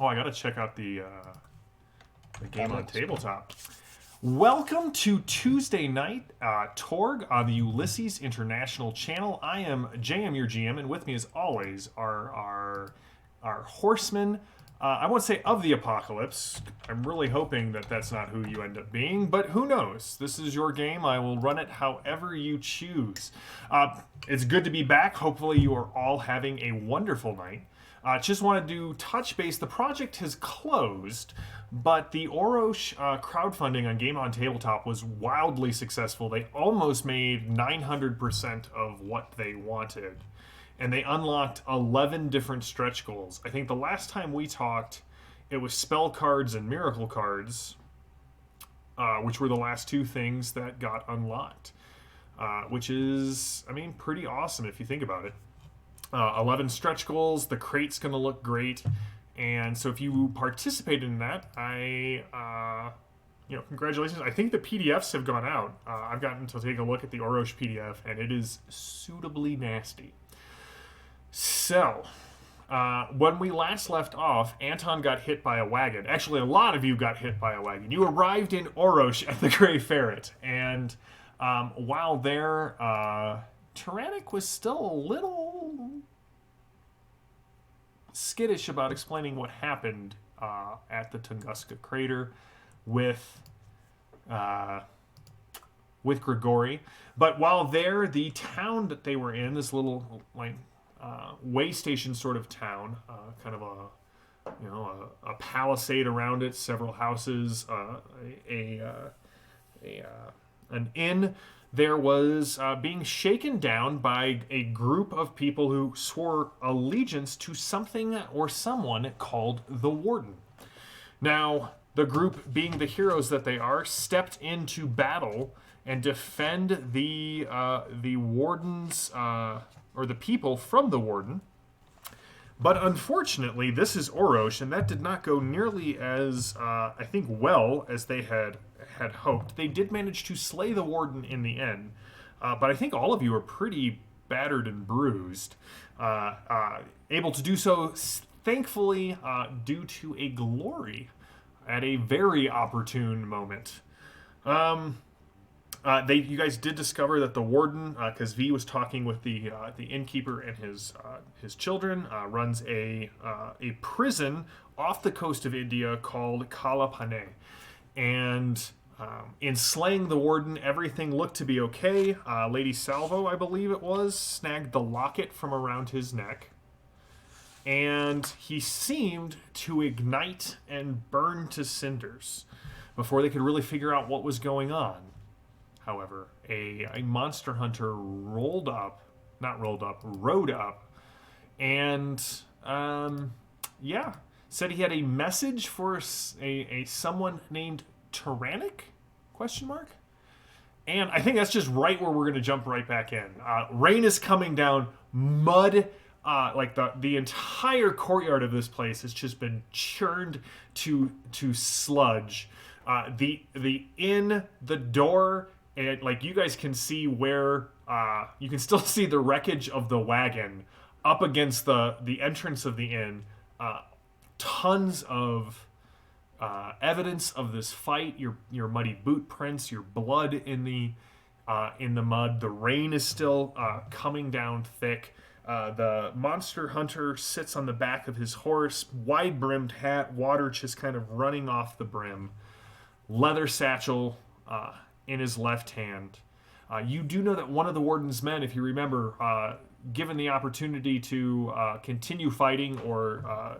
Oh, I gotta check out the game on tabletop. Welcome to Tuesday night, Torg on the Ulysses International channel. I am JM, your GM, and with me, as always, are our horsemen. I won't say of the apocalypse. I'm really hoping that that's not who you end up being, but who knows? This is your game. I will run it however you choose. It's good to be back. Hopefully, you are all having a wonderful night. Just wanted to touch base. The project has closed, but the Orosh crowdfunding on Game on Tabletop was wildly successful. They almost made 900% of what they wanted, and they unlocked 11 different stretch goals. I think the last time we talked, it was spell cards and miracle cards, which were the last two things that got unlocked, which is, I mean, pretty awesome if you think about it. 11 stretch goals. The crate's going to look great. And so if you participated in that, congratulations. I think the PDFs have gone out. I've gotten to take a look at the Orosh PDF, and it is suitably nasty. So, when we last left off, Anton got hit by a wagon. Actually, a lot of you got hit by a wagon. You arrived in Orosh at the Grey Ferret, and while there, Tyrannic was still a little skittish about explaining what happened at the Tunguska crater with Grigori. But while there, the town that they were in, this little way station sort of town, kind of a palisade around it, several houses, an inn. There was being shaken down by a group of people who swore allegiance to something or someone called the Warden. Now, the group, being the heroes that they are, stepped into battle and defend the Warden's or the people from the Warden. But unfortunately, this is Orosh, and that did not go nearly as, I think, well as they had hoped. They did manage to slay the Warden in the end, but I think all of you are pretty battered and bruised. Able to do so, thankfully, due to a glory at a very opportune moment. You guys did discover that the Warden, because V was talking with the innkeeper and his children, runs a prison off the coast of India called Kalapane. And in slaying the Warden, everything looked to be okay. Lady Salvo, I believe it was, snagged the locket from around his neck. And he seemed to ignite and burn to cinders before they could really figure out what was going on. However, a monster hunter rode up, and said he had a message for a someone named Tyrannic? Question mark. And I think that's just right where we're going to jump right back in. Rain is coming down, mud. Like the entire courtyard of this place has just been churned to sludge. The door. And like you guys can see where you can still see the wreckage of the wagon up against the entrance of the inn. Tons of evidence of this fight. Your muddy boot prints, your blood in the mud. The rain is still coming down thick. The monster hunter sits on the back of his horse, wide brimmed hat, water just kind of running off the brim, leather satchel in his left hand. You do know that one of the Warden's men, if you remember, given the opportunity to continue fighting or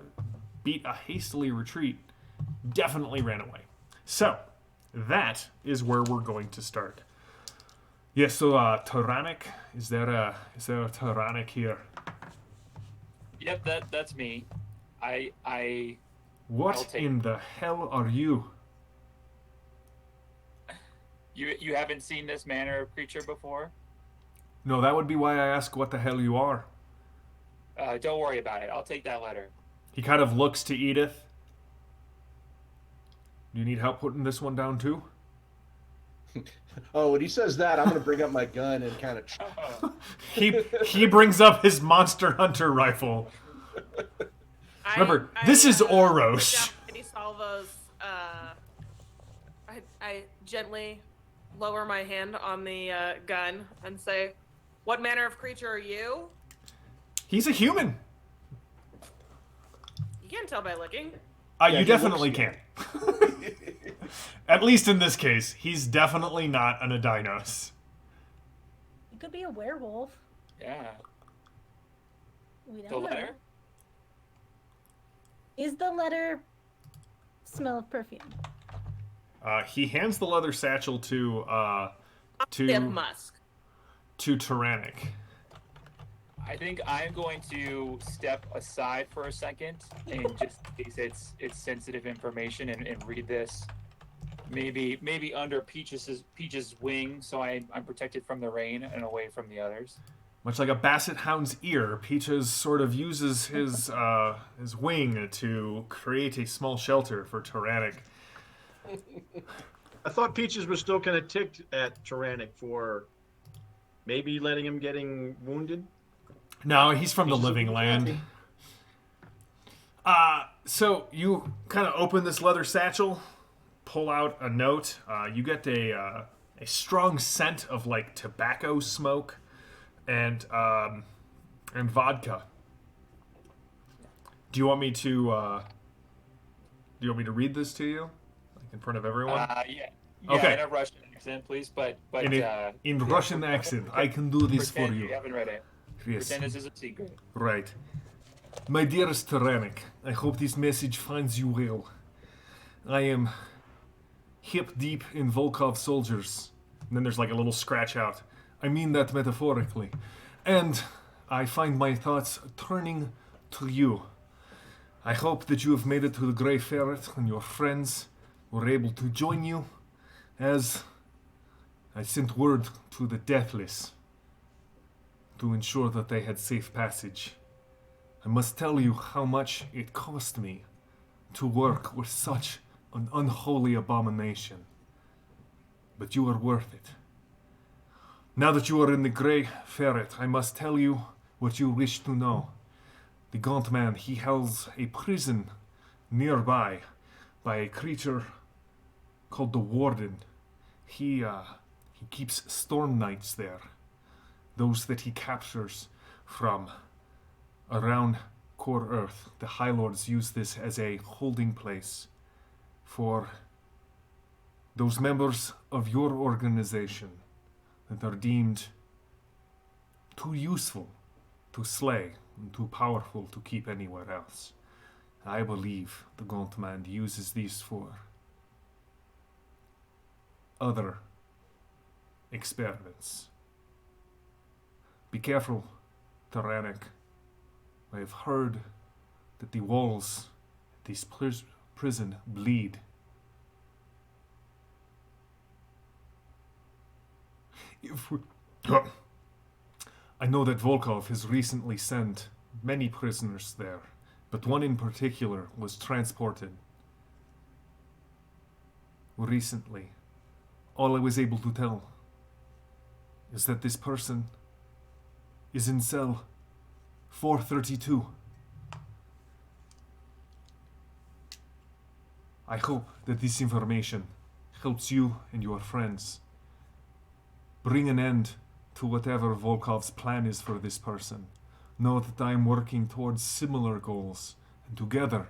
beat a hastily retreat, definitely ran away. So, that is where we're going to start. Yes, so Tyrannic, is there a Tyrannic here? Yep, that's me. What in the hell are you? You haven't seen this manner of creature before? No, that would be why I ask what the hell you are. Don't worry about it. I'll take that letter. He kind of looks to Edith. Do you need help putting this one down too? Oh, when he says that, I'm going to bring up my gun and kind of... He brings up his Monster Hunter rifle. Remember, this is Oros. Eddie Salvo's, I gently lower my hand on the gun and say, "What manner of creature are you?" He's a human. You can't tell by looking. You definitely can. At least in this case, he's definitely not an Adinos. It could be a werewolf. Yeah. We don't The know. letter? Is the letter smell of perfume? He hands the leather satchel to Musk. Tyrannic. I think I'm going to step aside for a second and just in case it's sensitive information and read this. Maybe under Peach's wing, so I'm protected from the rain and away from the others. Much like a basset hound's ear, Peaches sort of uses his wing to create a small shelter for Tyrannic. I thought Peaches was still kind of ticked at Tyrannic for maybe letting him getting wounded. No, he's from the living land. So you kind of open this leather satchel, pull out a note. You get a strong scent of like tobacco smoke and vodka. Do you want me to read this to you, like in front of everyone? Yeah. Okay. In a Russian accent, please. But in Russian accent, I can do this for pretend you. you haven't read it. Yes. Pretend this is a secret. Right. My dearest Tyrannic, I hope this message finds you well. I am hip deep in Volkov soldiers. And then there's like a little scratch out. I mean that metaphorically. And I find my thoughts turning to you. I hope that you have made it to the Grey Ferret and your friends were able to join you as I sent word to the Deathless to ensure that they had safe passage. I must tell you how much it cost me to work with such an unholy abomination. But you are worth it. Now that you are in the Grey Ferret, I must tell you what you wish to know. The Gaunt Man, he holds a prison nearby by a creature called the Warden. He keeps Storm Knights there. Those that he captures from around Core Earth. The High Lords use this as a holding place for those members of your organization that are deemed too useful to slay and too powerful to keep anywhere else. I believe the Gaunt Man uses these for other experiments. Be careful, Tyrannic. I have heard that the walls of this prison bleed. I know that Volkov has recently sent many prisoners there, but one in particular was transported recently. All I was able to tell is that this person is in cell 432. I hope that this information helps you and your friends bring an end to whatever Volkov's plan is for this person. Know that I am working towards similar goals, and together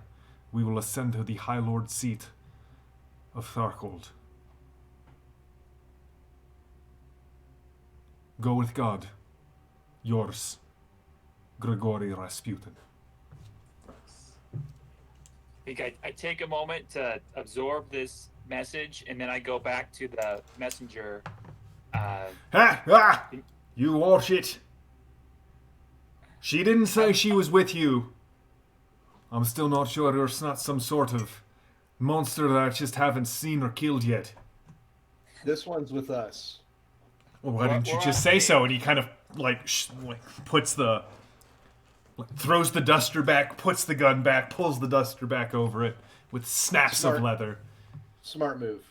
we will ascend to the High Lord seat of Tharkold. Go with God. Yours, Grigory Rasputin. I take a moment to absorb this message, and then I go back to the messenger. You horseshit. She didn't say she was with you. I'm still not sure you're not some sort of monster that I just haven't seen or killed yet. This one's with us. Well, why didn't you just say so? And he kind of puts the throws the duster back, puts the gun back, pulls the duster back over it with snaps of leather. Smart move.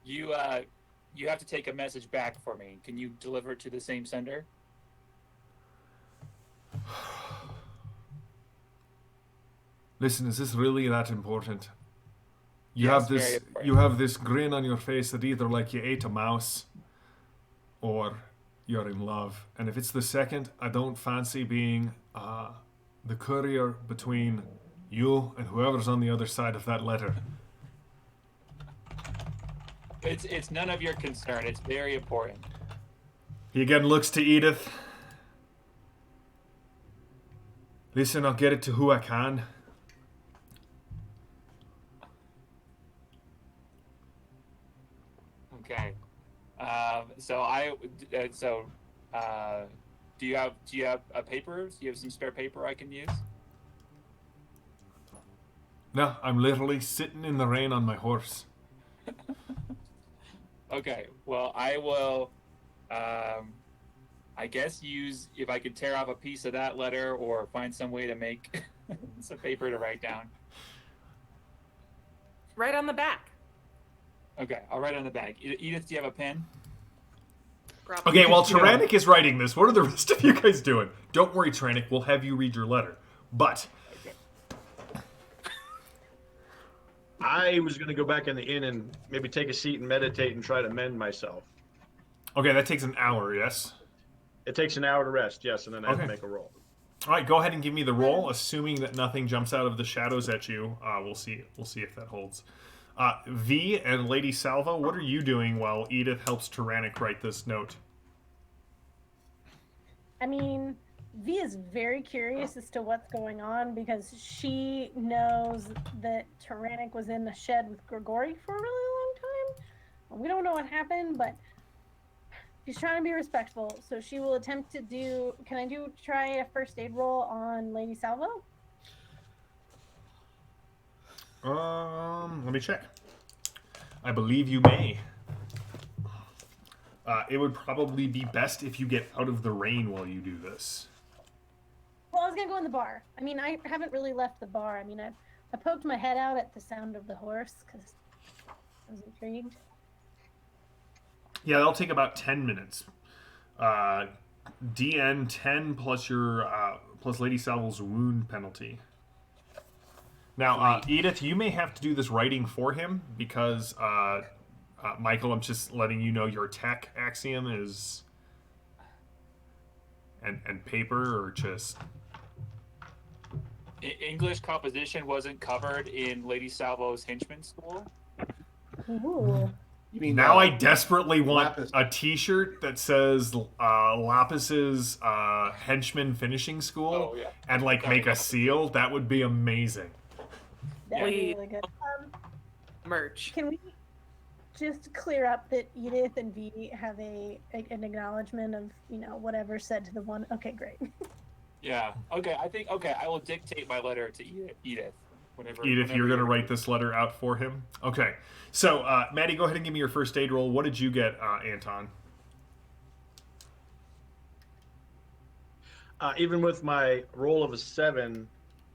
You have to take a message back for me. Can you deliver it to the same sender? Listen, is this really that important? You Yes, have very this. important. You have this grin on your face that either like you ate a mouse, or you're in love. And if it's the second, I don't fancy being the courier between you and whoever's on the other side of that letter. It's none of your concern. It's very important. He again looks to Edith. Listen, I'll get it to who I can. Okay. Do you have a paper? Do you have some spare paper I can use? No, I'm literally sitting in the rain on my horse. Okay. Well, I will. I guess use if I could tear off a piece of that letter or find some way to make some paper to write down. Right on the back. Okay, I'll write on the back. Edith, do you have a pen? Grab Okay, it. while Tyrannic is writing this, what are the rest of you guys doing? Don't worry, Tyrannic, we'll have you read your letter. But I was going to go back in the inn and maybe take a seat and meditate and try to mend myself. okay, that takes an hour, yes? It takes an hour to rest, yes, and then I have Okay. to make a roll. All right, go ahead and give me the roll, assuming that nothing jumps out of the shadows at you. We'll see if that holds. V and Lady Salvo, what are you doing while Edith helps Tyrannic write this note? I mean, V is very curious as to what's going on because she knows that Tyrannic was in the shed with Grigori for a really long time. We don't know what happened, but she's trying to be respectful, so she will attempt to do. Can I try a first aid roll on Lady Salvo? Let me check. I believe you may. It would probably be best if you get out of the rain while you do this. Well, I was gonna go in the bar. I mean, I haven't really left the bar. I mean, I poked my head out at the sound of the horse because I was intrigued. Yeah, that'll take about 10 minutes. DN 10 plus your plus Lady Salvo's wound penalty. Now, Edith, you may have to do this writing for him because Michael, I'm just letting you know your tech axiom is and paper or just English composition wasn't covered in Lady Salvo's henchman school. Ooh. You mean now I desperately want Lapis. a T-shirt that says Lapis's henchman finishing school Oh, yeah. and like Sorry. make a seal. That would be amazing. That would be We- really good. Merch. Can we just clear up that Edith and V have an acknowledgement of whatever said to the one? Okay, great. Yeah. Okay. I will dictate my letter to Edith. Whenever Edith, you're going to ready. write this letter out for him. Okay. So, Maddie, go ahead and give me your first aid roll. What did you get, Anton? Even with my roll of a 7,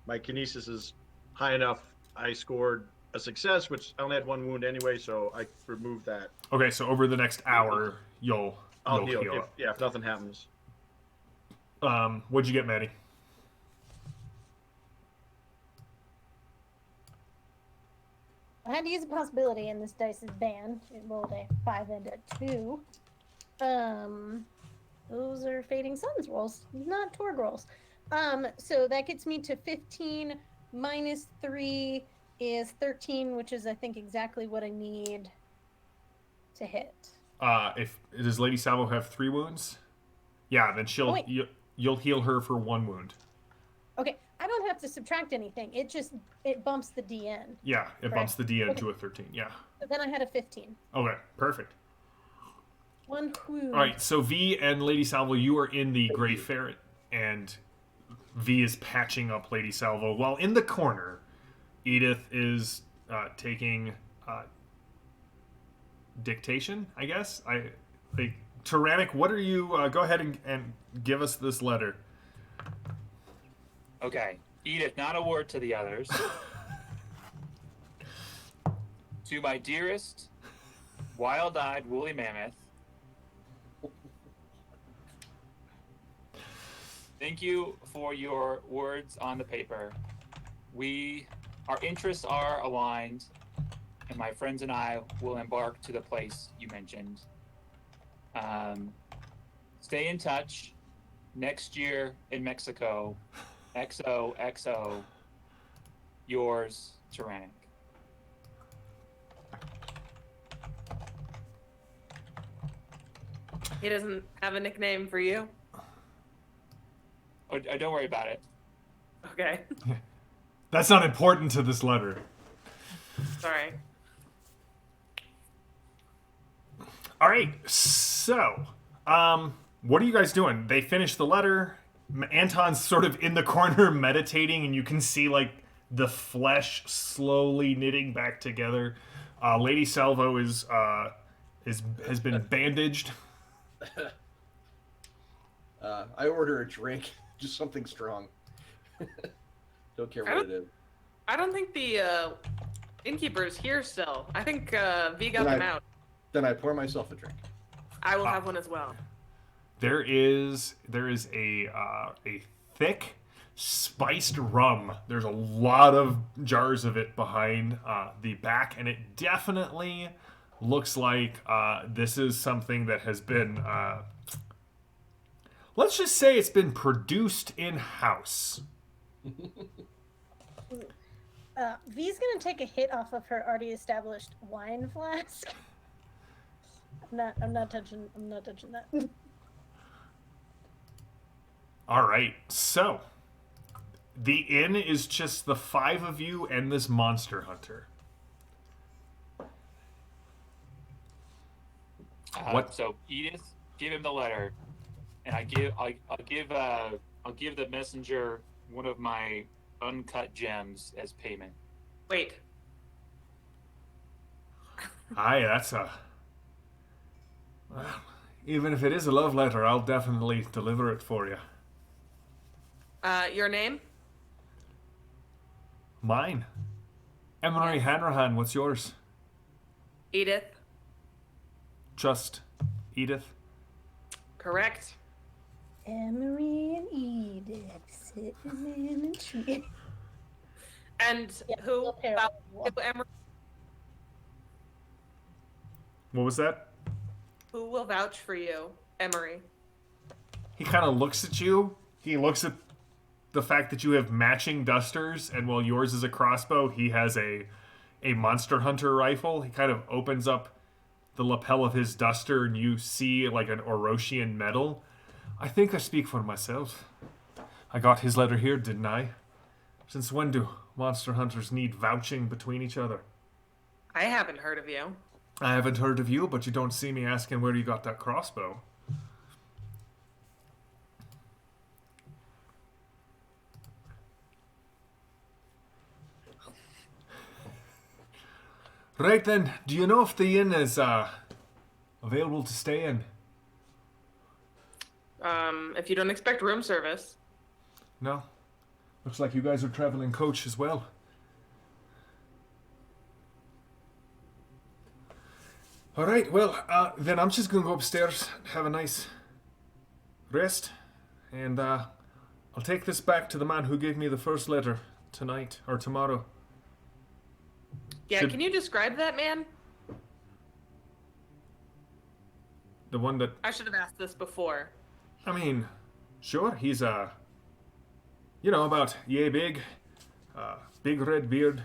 my kinesis is high enough. I scored a success, which I only had 1 wound anyway, so I removed that. Okay, so over the next hour, you'll I'll heal heal. up. If nothing happens. What'd you get, Maddie? I had to use a possibility, and this dice is banned. It rolled a 5 and a 2. Those are Fading Suns rolls, not Torg rolls. So that gets me to 15 minus 3 is 13, which is I think exactly what I need to hit. If does Lady Salvo have 3 wounds? Yeah, then Oh, wait. you'll heal her for 1 wound. Okay, I don't have to subtract anything. It bumps the DN. Yeah, it bumps the DN Okay. to a 13. Yeah. So then I had a 15. Okay, perfect. 1 wound. All right, so V and Lady Salvo, you are in the Grey Ferret, and V is patching up Lady Salvo. While in the corner, Edith is taking dictation, I guess. Tyrannic, what are you? Go ahead and give us this letter. Okay. Edith, not a word to the others. To my dearest, wild-eyed woolly mammoth. Thank you for your words on the paper. our interests are aligned, and my friends and I will embark to the place you mentioned. Stay in touch. Next year in Mexico, XOXO, yours, Tyrannic. He doesn't have a nickname for you? Oh, don't worry about it. Okay. That's not important to this letter. Sorry. All right, so, what are you guys doing? They finished the letter. Anton's sort of in the corner meditating, and you can see like the flesh slowly knitting back together. Lady Salvo has been bandaged. I order a drink, just something strong. Don't care what it is. I don't think the innkeeper's here still. I think V got Then them out. Then I pour myself a drink. I will have one as well. There is a thick spiced rum. There's a lot of jars of it behind the back, and it definitely looks like this is something that has been let's just say it's been produced in house. V's gonna take a hit off of her already established wine flask. I'm not touching that. All right, so the inn is just the 5 of you and this monster hunter. What? So Edith, give him the letter, and I'll give the messenger one of my uncut gems as payment. Wait. Aye, that's a... Well, even if it is a love letter, I'll definitely deliver it for you. Your name? Mine. Emery Hanrahan, what's yours? Edith. Just Edith. Correct. Emery and Edith sitting in a tree. And who? we'll pair About with one. Emery? What was that? Who will vouch for you, Emery? He kind of looks at you. He looks at the fact that you have matching dusters, and while yours is a crossbow, he has a monster hunter rifle. He kind of opens up the lapel of his duster, and you see like an Orosian medal. I think I speak for myself. I got his letter here, didn't I? Since when do monster hunters need vouching between each other? I haven't heard of you. I haven't heard of you, but you don't see me asking where you got that crossbow. Right then, do you know if the inn is available to stay in? If you don't expect room service. No? Looks like you guys are traveling coach as well. Alright, well, then I'm just gonna go upstairs, have a nice rest, and I'll take this back to the man who gave me the first letter tonight, or tomorrow. Yeah, Should- can you describe that man? The one that, I should have asked this before. I mean, sure, he's, about yay big, big red beard,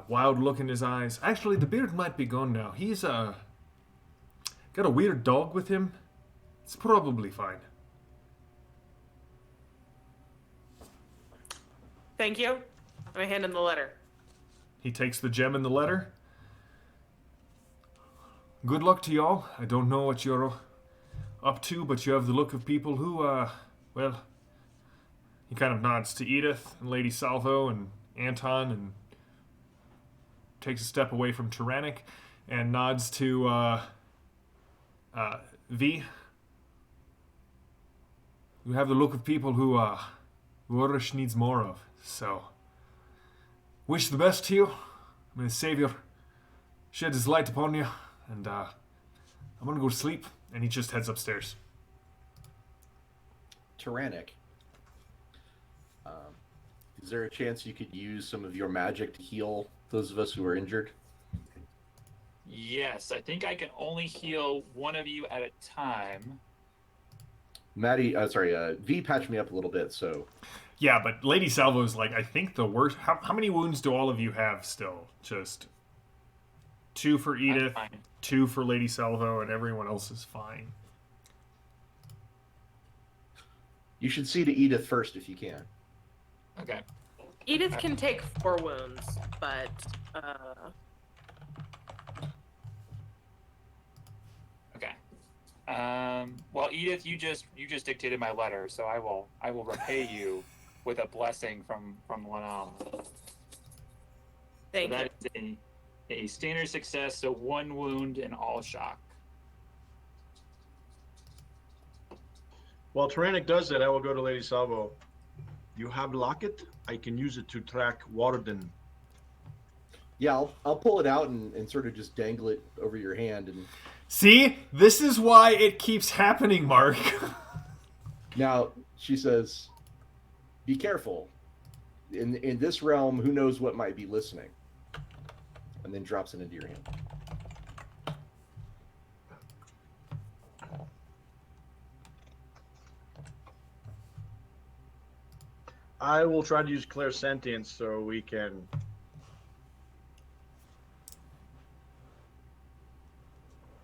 wild look in his eyes. Actually, the beard might be gone now. He's, got a weird dog with him. It's probably fine. Thank you. I hand him the letter. He takes the gem in the letter. Good luck to y'all. I don't know what you're up to, but you have the look of people who, well, he kind of nods to Edith and Lady Salvo and Anton and takes a step away from Tyrannic and nods to V. You have the look of people who Worish needs more of, so wish the best to you. May the Savior shed his light upon you, and I'm gonna go to sleep. And he just heads upstairs. Tyrannic. Is there a chance you could use some of your magic to heal those of us who are injured? Yes, I think I can only heal one of you at a time. V patched me up a little bit, so Yeah, but Lady Salvo's like, I think the worst. How many wounds do all of you have still? Just 2 for Edith, fine. 2 for Lady Salvo, and everyone else is fine. you should see to Edith first if you can. Okay. Edith can take 4 wounds, but Okay. Well, Edith, you just dictated my letter, so I will repay you with a blessing from Lanam. thank So you. that is a standard success, so 1 wound and all shock. While Tyrannic does that, I will go to Lady Salvo. You have locket? I can use it to track Warden. Yeah, I'll pull it out and sort of just dangle it over your hand. And See, this is why it keeps happening, Mark. now she says, "Be careful. In this realm, who knows what might be listening?" And then drops it into your hand. I will try to use clairsentience so we can.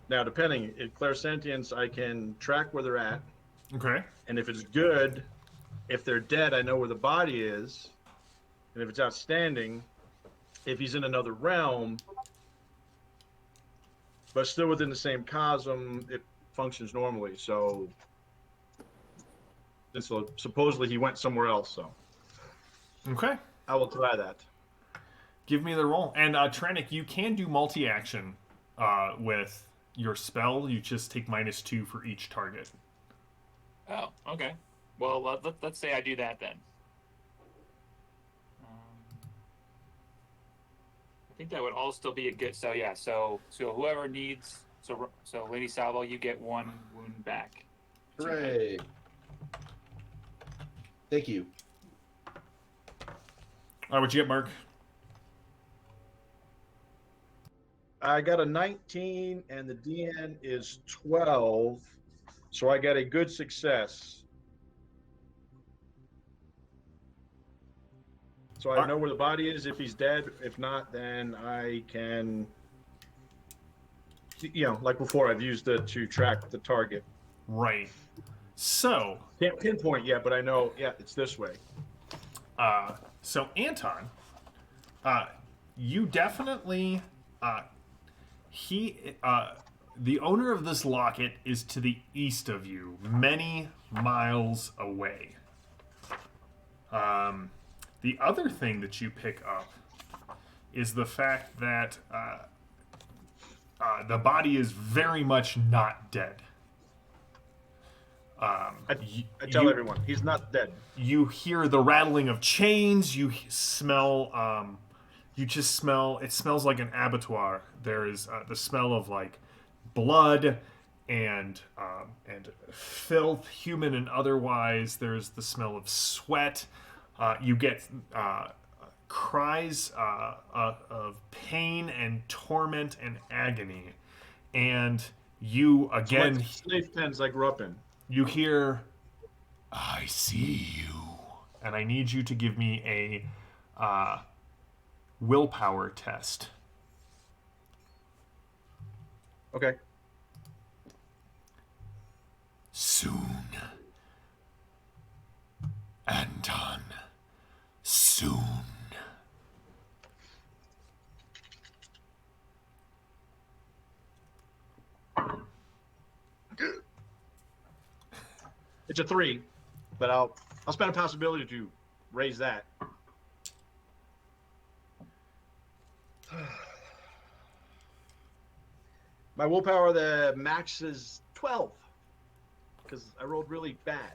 Now, depending, in clairsentience, I can track where they're at, Okay. and if it's good, if they're dead, I know where the body is, and if it's outstanding, if he's in another realm, but still within the same cosm, it functions normally. So, and so supposedly he went somewhere else. So, Okay. I will try that. Give me the roll. And Trannic, you can do multi-action with your spell. You just take -2 for each target. Oh, okay. Well, let's say I do that then. I think that would all still be a good. So yeah. So whoever needs. So Lady Salvo, you get 1 wound back. Hooray! Thank you. All right, what you get, Mark? I got a 19 and the DN is 12. So I got a good success. So I know where the body is if he's dead. If not, then I can, like before, I've used it to track the target. Right. So, Can't pinpoint yet, but I know, it's this way. so Anton, you definitely, the owner of this locket is to the east of you, many miles away. The other thing that you pick up is the fact that the body is very much not dead. I tell everyone, he's not dead. You hear the rattling of chains. You smell. You just smell. It smells like an abattoir. There is the smell of like blood and filth, human and otherwise. There's the smell of sweat. You get cries of pain and torment and agony, and you again. Like slave pens I grew up in. You hear, "I see you," and I need you to give me a willpower test. Okay. Soon, Anton. Soon. It's a 3, but I'll spend a possibility to raise that. My willpower, the max is 12, because I rolled really bad.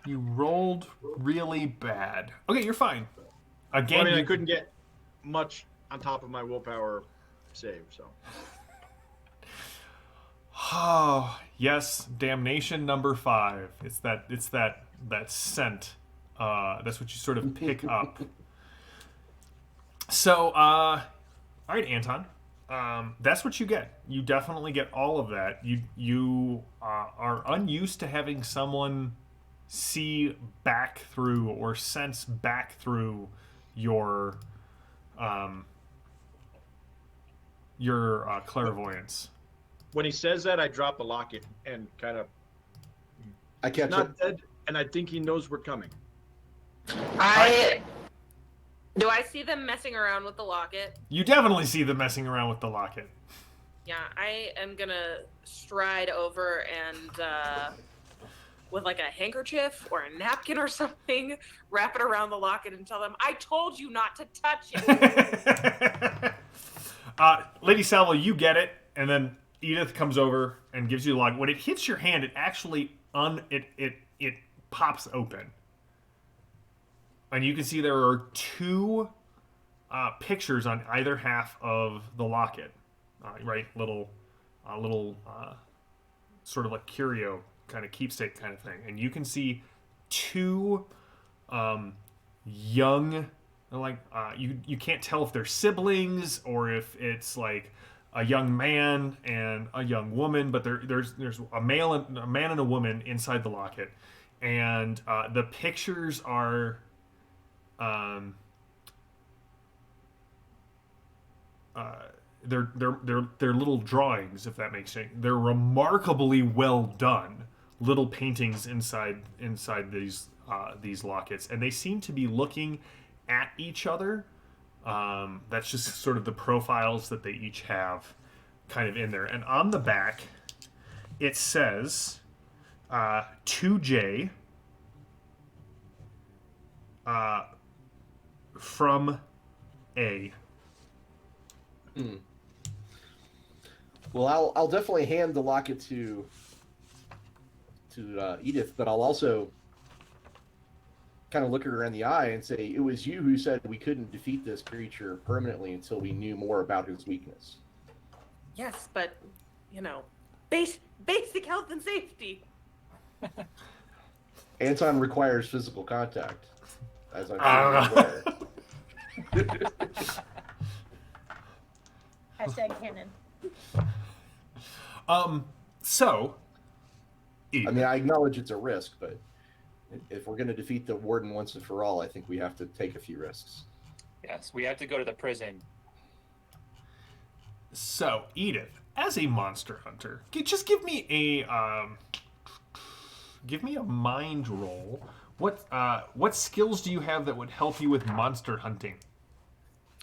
You rolled really bad. Okay, you're fine. Again, Well, I mean, you I couldn't get much on top of my willpower save, so. Oh, yes, damnation number 5. It's that scent That's what you sort of pick up. So, all right, Anton. That's what you get. You definitely get all of that. You are unused to having someone see back through or sense back through your clairvoyance. When he says that, I drop the locket and kind of I catch it. not dead, and I think he knows we're coming. Do I see them messing around with the locket? You definitely see them messing around with the locket. Yeah, I am gonna stride over and with like a handkerchief or a napkin or something, wrap it around the locket and tell them, I told you not to touch it. Lady Salvo, you get it, and then Edith comes over and gives you the locket. When it hits your hand, it actually it pops open. And you can see there are two pictures on either half of the locket, right? Little sort of like curio kind of keepsake kind of thing. And you can see two young, like you can't tell if they're siblings or if it's like a young man and a young woman, but there's a man and a woman inside the locket, and the pictures are. They're little drawings, if that makes sense. They're remarkably well done little paintings inside these lockets, and they seem to be looking at each other. That's just sort of the profiles that they each have, kind of in there. And on the back, it says 2J. From A. Well, I'll definitely hand the locket to Edith, but I'll also kind of look her in the eye and say, it was you who said we couldn't defeat this creature permanently until we knew more about his weakness. Yes, but, basic health and safety. Anton requires physical contact, as I'm sure you're aware. Hashtag canon. So, I mean, I acknowledge it's a risk, but if we're going to defeat the warden once and for all, I think we have to take a few risks. Yes, we have to go to the prison. So, Edith, as a monster hunter, just give me a mind roll. What skills do you have that would help you with monster hunting?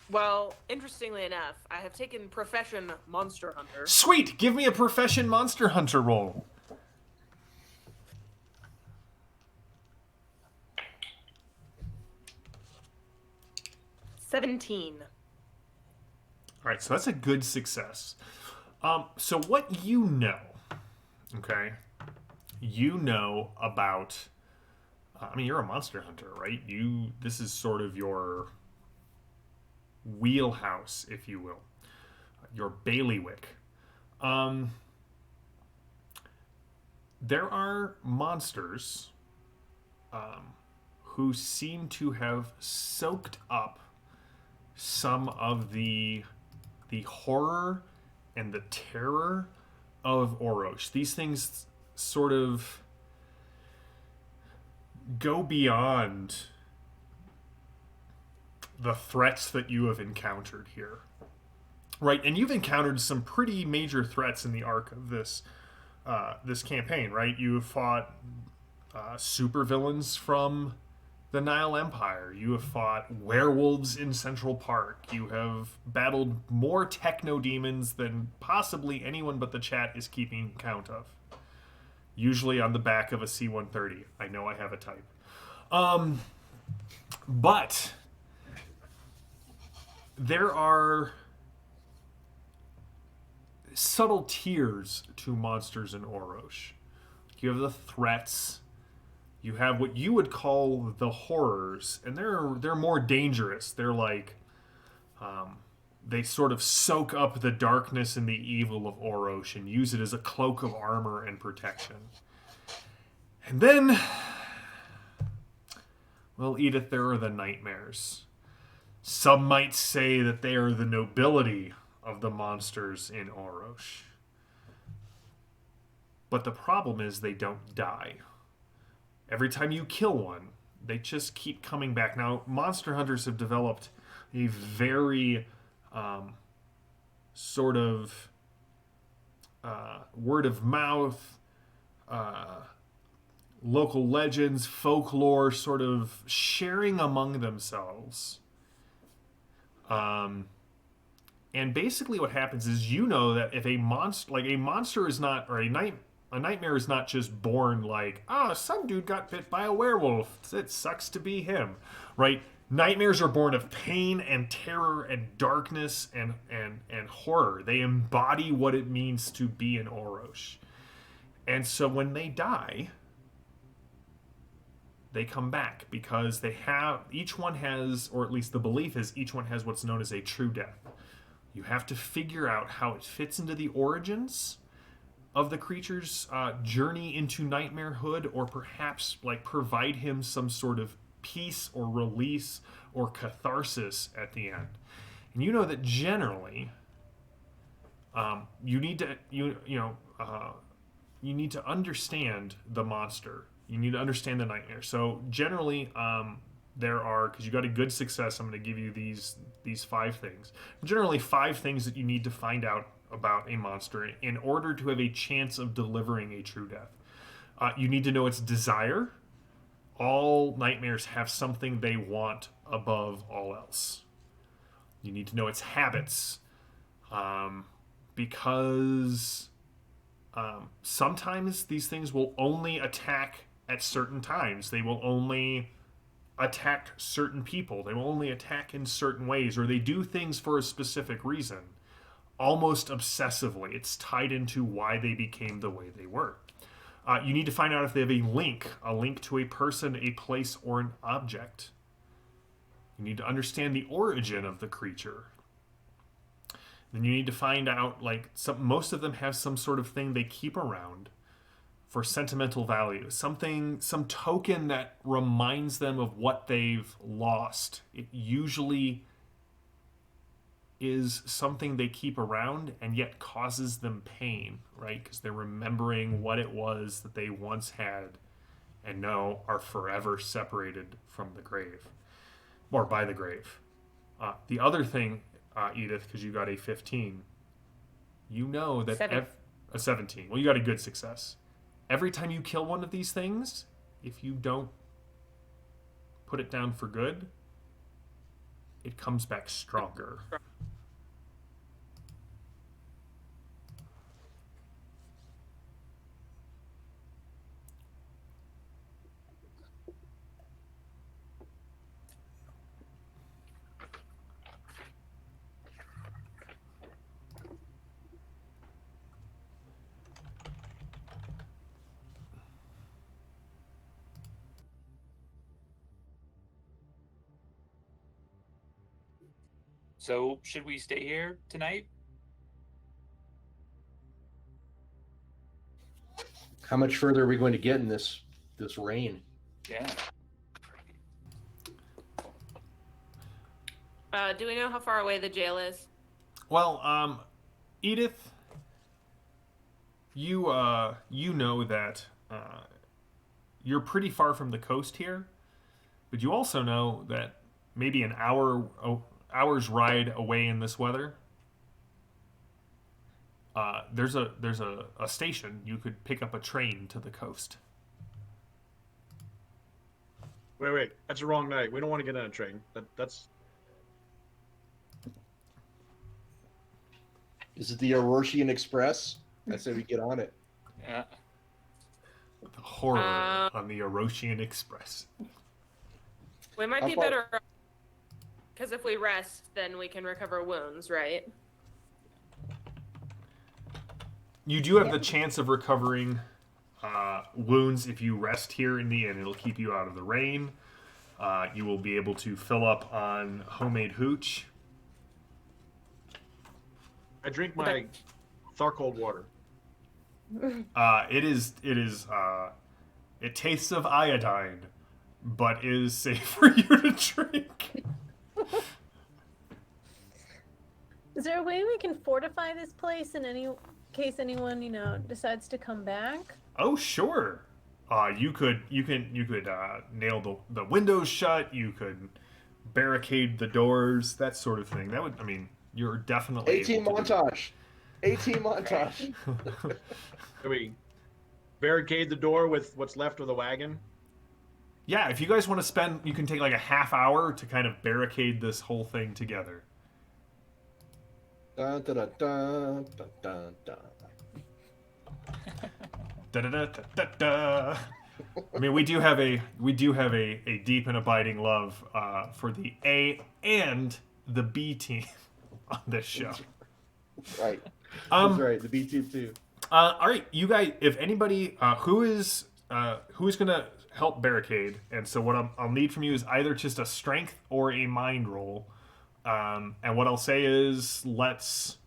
Well, interestingly enough, I have taken profession monster hunter. Sweet! Give me a profession monster hunter roll. $17. All right, so that's a good success. So what you know, okay? You know about. I mean, you're a monster hunter, right? This is sort of your wheelhouse, if you will, your bailiwick. There are monsters who seem to have soaked up some of the horror and the terror of Orosh. These things sort of go beyond the threats that you have encountered here, right? And you've encountered some pretty major threats in the arc of this campaign, right? You have fought supervillains from the Nile Empire. You have fought werewolves in Central Park. You have battled more techno demons than possibly anyone but the chat is keeping count of. Usually on the back of a C-130. I know I have a type. But there are subtle tiers to monsters in Orosh. You have the threats. You have what you would call the horrors, and they're more dangerous. They're like they sort of soak up the darkness and the evil of Orosh and use it as a cloak of armor and protection. And then Well, Edith, there are the nightmares. Some might say that they are the nobility of the monsters in Orosh. But the problem is they don't die. Every time you kill one, they just keep coming back. Now, monster hunters have developed a very sort of word of mouth, local legends, folklore, sort of sharing among themselves. And basically, what happens is that if a monster is not, or a nightmare is not just born like, some dude got bit by a werewolf. It sucks to be him, right? Nightmares are born of pain and terror and darkness and horror. They embody what it means to be an Orosh. And so when they die, they come back because each one has, or at least the belief is, each one has what's known as a true death. You have to figure out how it fits into the origins of the creature's journey into nightmarehood, or perhaps provide him some sort of peace or release or catharsis at the end. And you know that generally, you need to understand the monster. You need to understand the nightmare. So generally, there are, because you got a good success, I'm going to give you these 5 things. Generally, 5 things that you need to find out about a monster in order to have a chance of delivering a true death. You need to know its desire. All nightmares have something they want above all else. You need to know its habits, because sometimes these things will only attack at certain times. They will only attack certain people. They will only attack in certain ways, or they do things for a specific reason, almost obsessively. It's tied into why they became the way they were. You need to find out if they have a link to a person, a place, or an object. You need to understand the origin of the creature. Then you need to find out, most of them have some sort of thing they keep around for sentimental value. Some token that reminds them of what they've lost. It usually is something they keep around and yet causes them pain, right? Because they're remembering what it was that they once had and now are forever separated from the grave, or by the grave. The other thing, Edith, because you got a 15, you know that a 17. Well, you got a good success. Every time you kill one of these things, if you don't put it down for good, it comes back stronger. So, should we stay here tonight? How much further are we going to get in this rain? Yeah. Do we know how far away the jail is? Well, Edith, you know that you're pretty far from the coast here, but you also know that maybe an hour's ride away in this weather, there's a station. You could pick up a train to the coast. Wait. That's the wrong night. We don't want to get on a train. That's. Is it the Oroshian Express? I say we get on it. Yeah. The horror on the Oroshian Express. We might How be far- better, because if we rest, then we can recover wounds, right? You do have the chance of recovering wounds if you rest here in the inn. It'll keep you out of the rain. You will be able to fill up on homemade hooch. I drink my Tharcold water. It tastes of iodine, but is safe for you to drink. Is there a way we can fortify this place in any case anyone, decides to come back? Oh, sure. You could nail the windows shut. You could barricade the doors, that sort of thing. That would, you're definitely 18 able to do montage. 18 montage. Do we barricade the door with what's left of the wagon? Yeah, if you guys want to spend, you can take like a half hour to kind of barricade this whole thing together. Dun, dun, dun, dun, dun, dun, Da, da, da, da, da, da. We do have a deep and abiding love for the A and the B team on this show. Right. That's right. The B team too. All right, you guys. If anybody who is gonna help barricade, and so what I'll need from you is either just a strength or a mind roll. And what I'll say is let's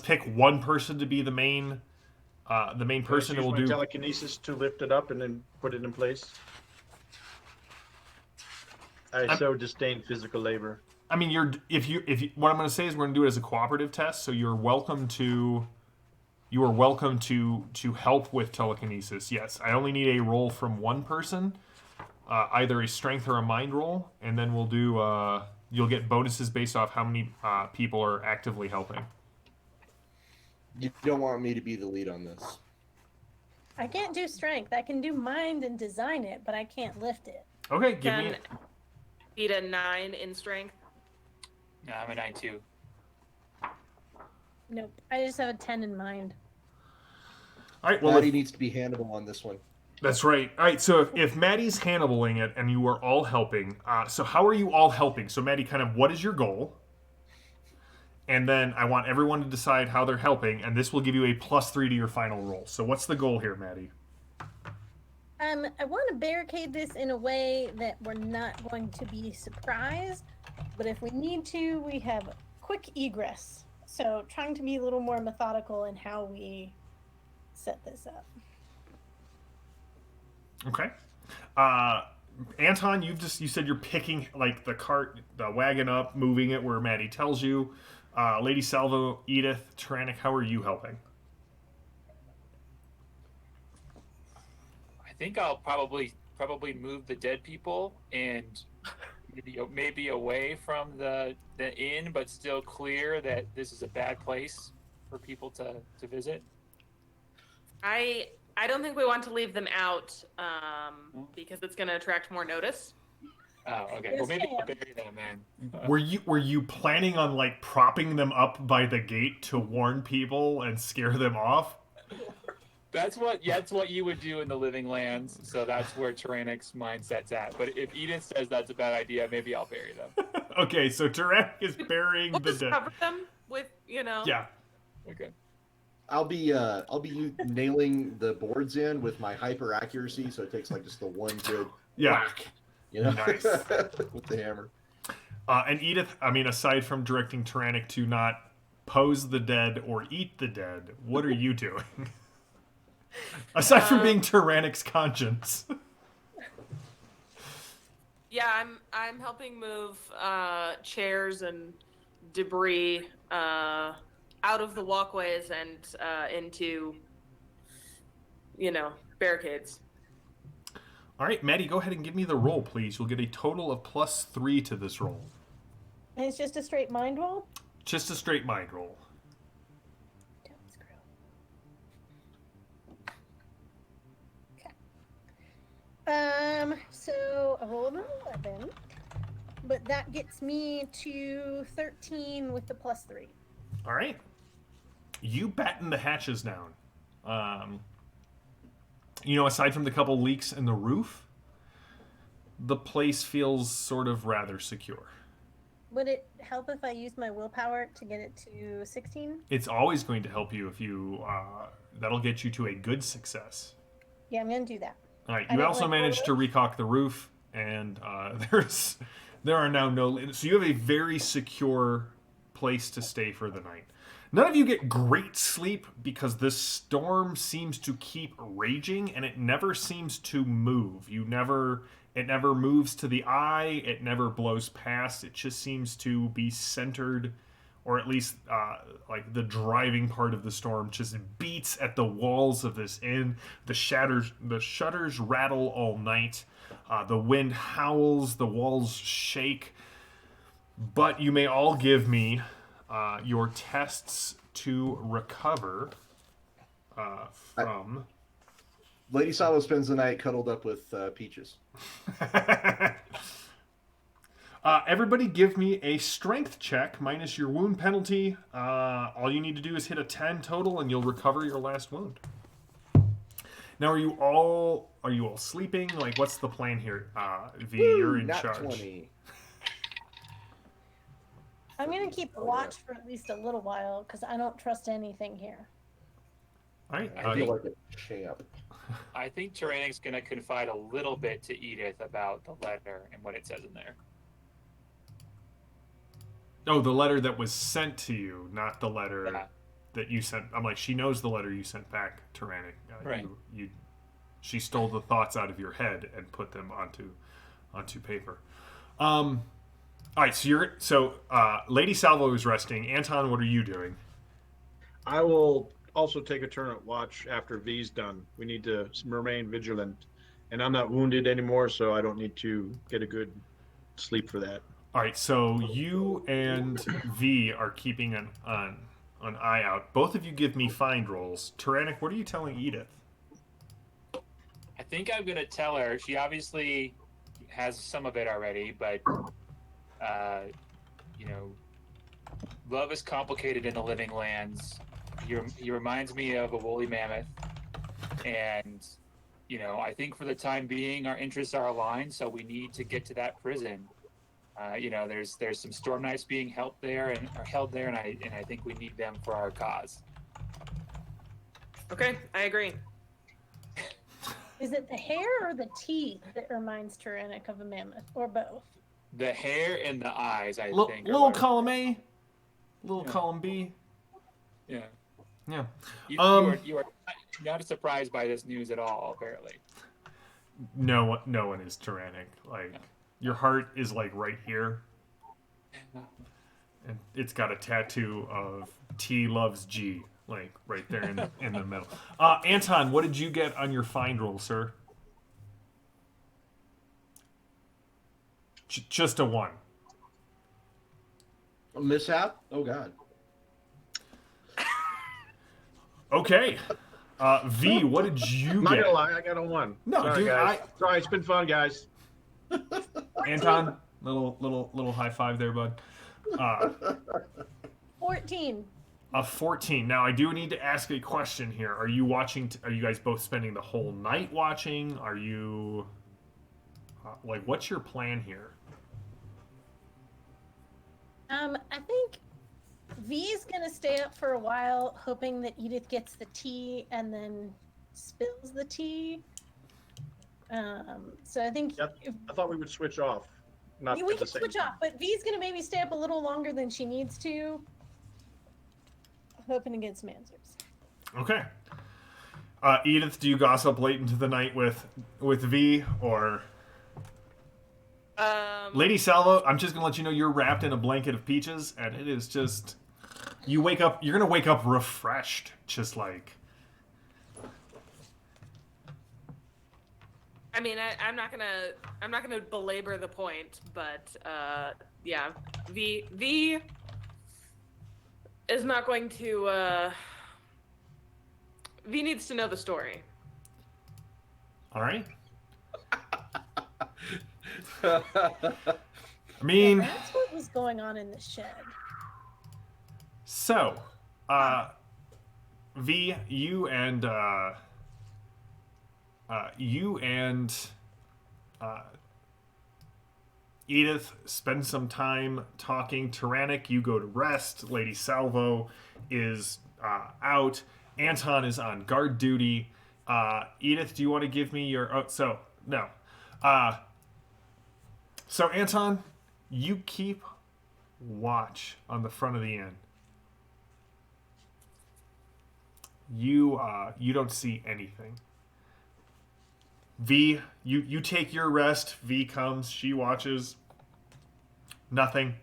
pick one person to be the main person, and we'll do telekinesis to lift it up and then put it in place. I so disdain physical labor. what I'm going to say is we're going to do it as a cooperative test, so you are welcome to help with telekinesis. Yes, I only need a roll from one person, either a strength or a mind roll, and then we'll do. You'll get bonuses based off how many people are actively helping. You don't want me to be the lead on this. I can't do strength. I can do mind and design it, but I can't lift it. Okay, give me. Can beat a 9 in strength. No, I'm a 9 too. Nope. I just have a 10 in mind. All right, well, Maddie needs to be Hannibal on this one. that's right. All right, so if Maddie's handling it and you are all helping, so how are you all helping? So Maddie, kind of, what is your goal? And then I want everyone to decide how they're helping, and this will give you a +3 to your final roll. So what's the goal here, Maddie? I want to barricade this in a way that we're not going to be surprised, but if we need to, we have quick egress. So trying to be a little more methodical in how we set this up. Okay. Anton, you said you're picking like the wagon up, moving it where Maddie tells you. Lady Salvo, Edith, Tyrannic, how are you helping? I think I'll probably move the dead people and maybe away from the inn, but still clear that this is a bad place for people to visit. I don't think we want to leave them out because it's going to attract more notice. Oh, okay. Well, maybe I'll bury them, man. Were you planning on like propping them up by the gate to warn people and scare them off? That's what you would do in the Living Lands. So that's where Tyrannic's mindset's at. But if Edith says that's a bad idea, maybe I'll bury them. Okay, so Tyrannic is burying We'll the just dead. cover them with, Yeah. Okay. I'll be nailing the boards in with my hyper accuracy, so it takes like just the one good Yeah. whack, Nice. with the hammer. And Edith, aside from directing Tyrannic to not pose the dead or eat the dead, what are you doing? Aside from being Tyrannic's conscience. Yeah, I'm helping move chairs and debris out of the walkways and into barricades. All right, Maddie, go ahead and give me the roll, please. You'll get a total of +3 to this roll. And it's just a straight mind roll? Just a straight mind roll. Don't screw. Okay. So a roll of an 11, but that gets me to 13 with the +3. All right. You batten the hatches down. Aside from the couple leaks in the roof, the place feels sort of rather secure. Would it help if I use my willpower to get it to 16? It's always going to help you if you. That'll get you to a good success. Yeah, I'm going to do that. All right. I You don't also like managed to recock the roof, and there are now no. So you have a very secure place to stay for the night. None of you get great sleep because this storm seems to keep raging and it never seems to move. It never moves to the eye, it never blows past. It just seems to be centered, or at least like the driving part of the storm just beats at the walls of this inn. The shutters rattle all night. The wind howls, the walls shake. But you may all give me your tests to recover from. Lady Salvo spends the night cuddled up with Peaches. Everybody give me a strength check minus your wound penalty. All you need to do is hit a 10 total and you'll recover your last wound. Now, are you all sleeping? Like, what's the plan here? V, you're in Nat charge. 20. I'm gonna keep watch for at least a little while because I don't trust anything here. All right. I feel like a champ. I think Tyrannic's going to confide a little bit to Edith about the letter and what it says in there. Oh, the letter that was sent to you, not the letter Yeah. that you sent. I'm like, she knows the letter you sent back, Tyrannic. Right. She stole the thoughts out of your head and put them onto paper. All right, so Lady Salvo is resting. Anton, what are you doing? I will also take a turn at watch after V's done. We need to remain vigilant. And I'm not wounded anymore, so I don't need to get a good sleep for that. All right, so you and V are keeping an eye out. Both of you give me find rolls. Tyrannic, what are you telling Edith? I think I'm going to tell her. She obviously has some of it already, but, love is complicated in the living lands. He reminds me of a woolly mammoth. And, I think for the time being, our interests are aligned, so we need to get to that prison. There's some storm knights being held there, and I think we need them for our cause. Okay, I agree. Is it the hair or the teeth that reminds Tyrannic of a mammoth, or both? The hair and the eyes, I think. are Little what- column A, little Yeah. column B. Yeah. Yeah. You are not surprised by this news at all, apparently. No one is Tyrannic. Like, your heart is like right here, and it's got a tattoo of T loves G, like right there in the middle. Anton, what did you get on your find roll, sir? Just a 1. A mishap? Oh, God. Okay. V, what did you I'm not get? gonna lie, I got a 1. No, Sorry, dude, guys. Sorry, it's been fun, guys. Anton, little high five there, bud. 14. A 14. Now, I do need to ask a question here. Are you watching? Are you guys both spending the whole night watching? Are you what's your plan here? I think V is gonna stay up for a while, hoping that Edith gets the tea and then spills the tea. So I think Yep. if, I thought we would switch off. Not we at the can same switch time. off, but V's gonna maybe stay up a little longer than she needs to, hoping to get some answers. Okay. Edith, do you gossip late into the night with V or Lady Salvo? I'm just gonna let you know you're wrapped in a blanket of peaches, and it is just you wake up. You're gonna wake up refreshed, just like. I mean, I'm not gonna belabor the point, but yeah, V is not going to. V needs to know the story. All right. I mean, That's what was going on in the shed. so, V, you and Edith spend some time talking. Tyrannic, you go to rest. Lady Salvo is out. Anton is on guard duty. Edith, do you want to give me your? Oh, so no. So Anton, you keep watch on the front of the inn. you don't see anything. V, you take your rest. V comes, she watches. Nothing.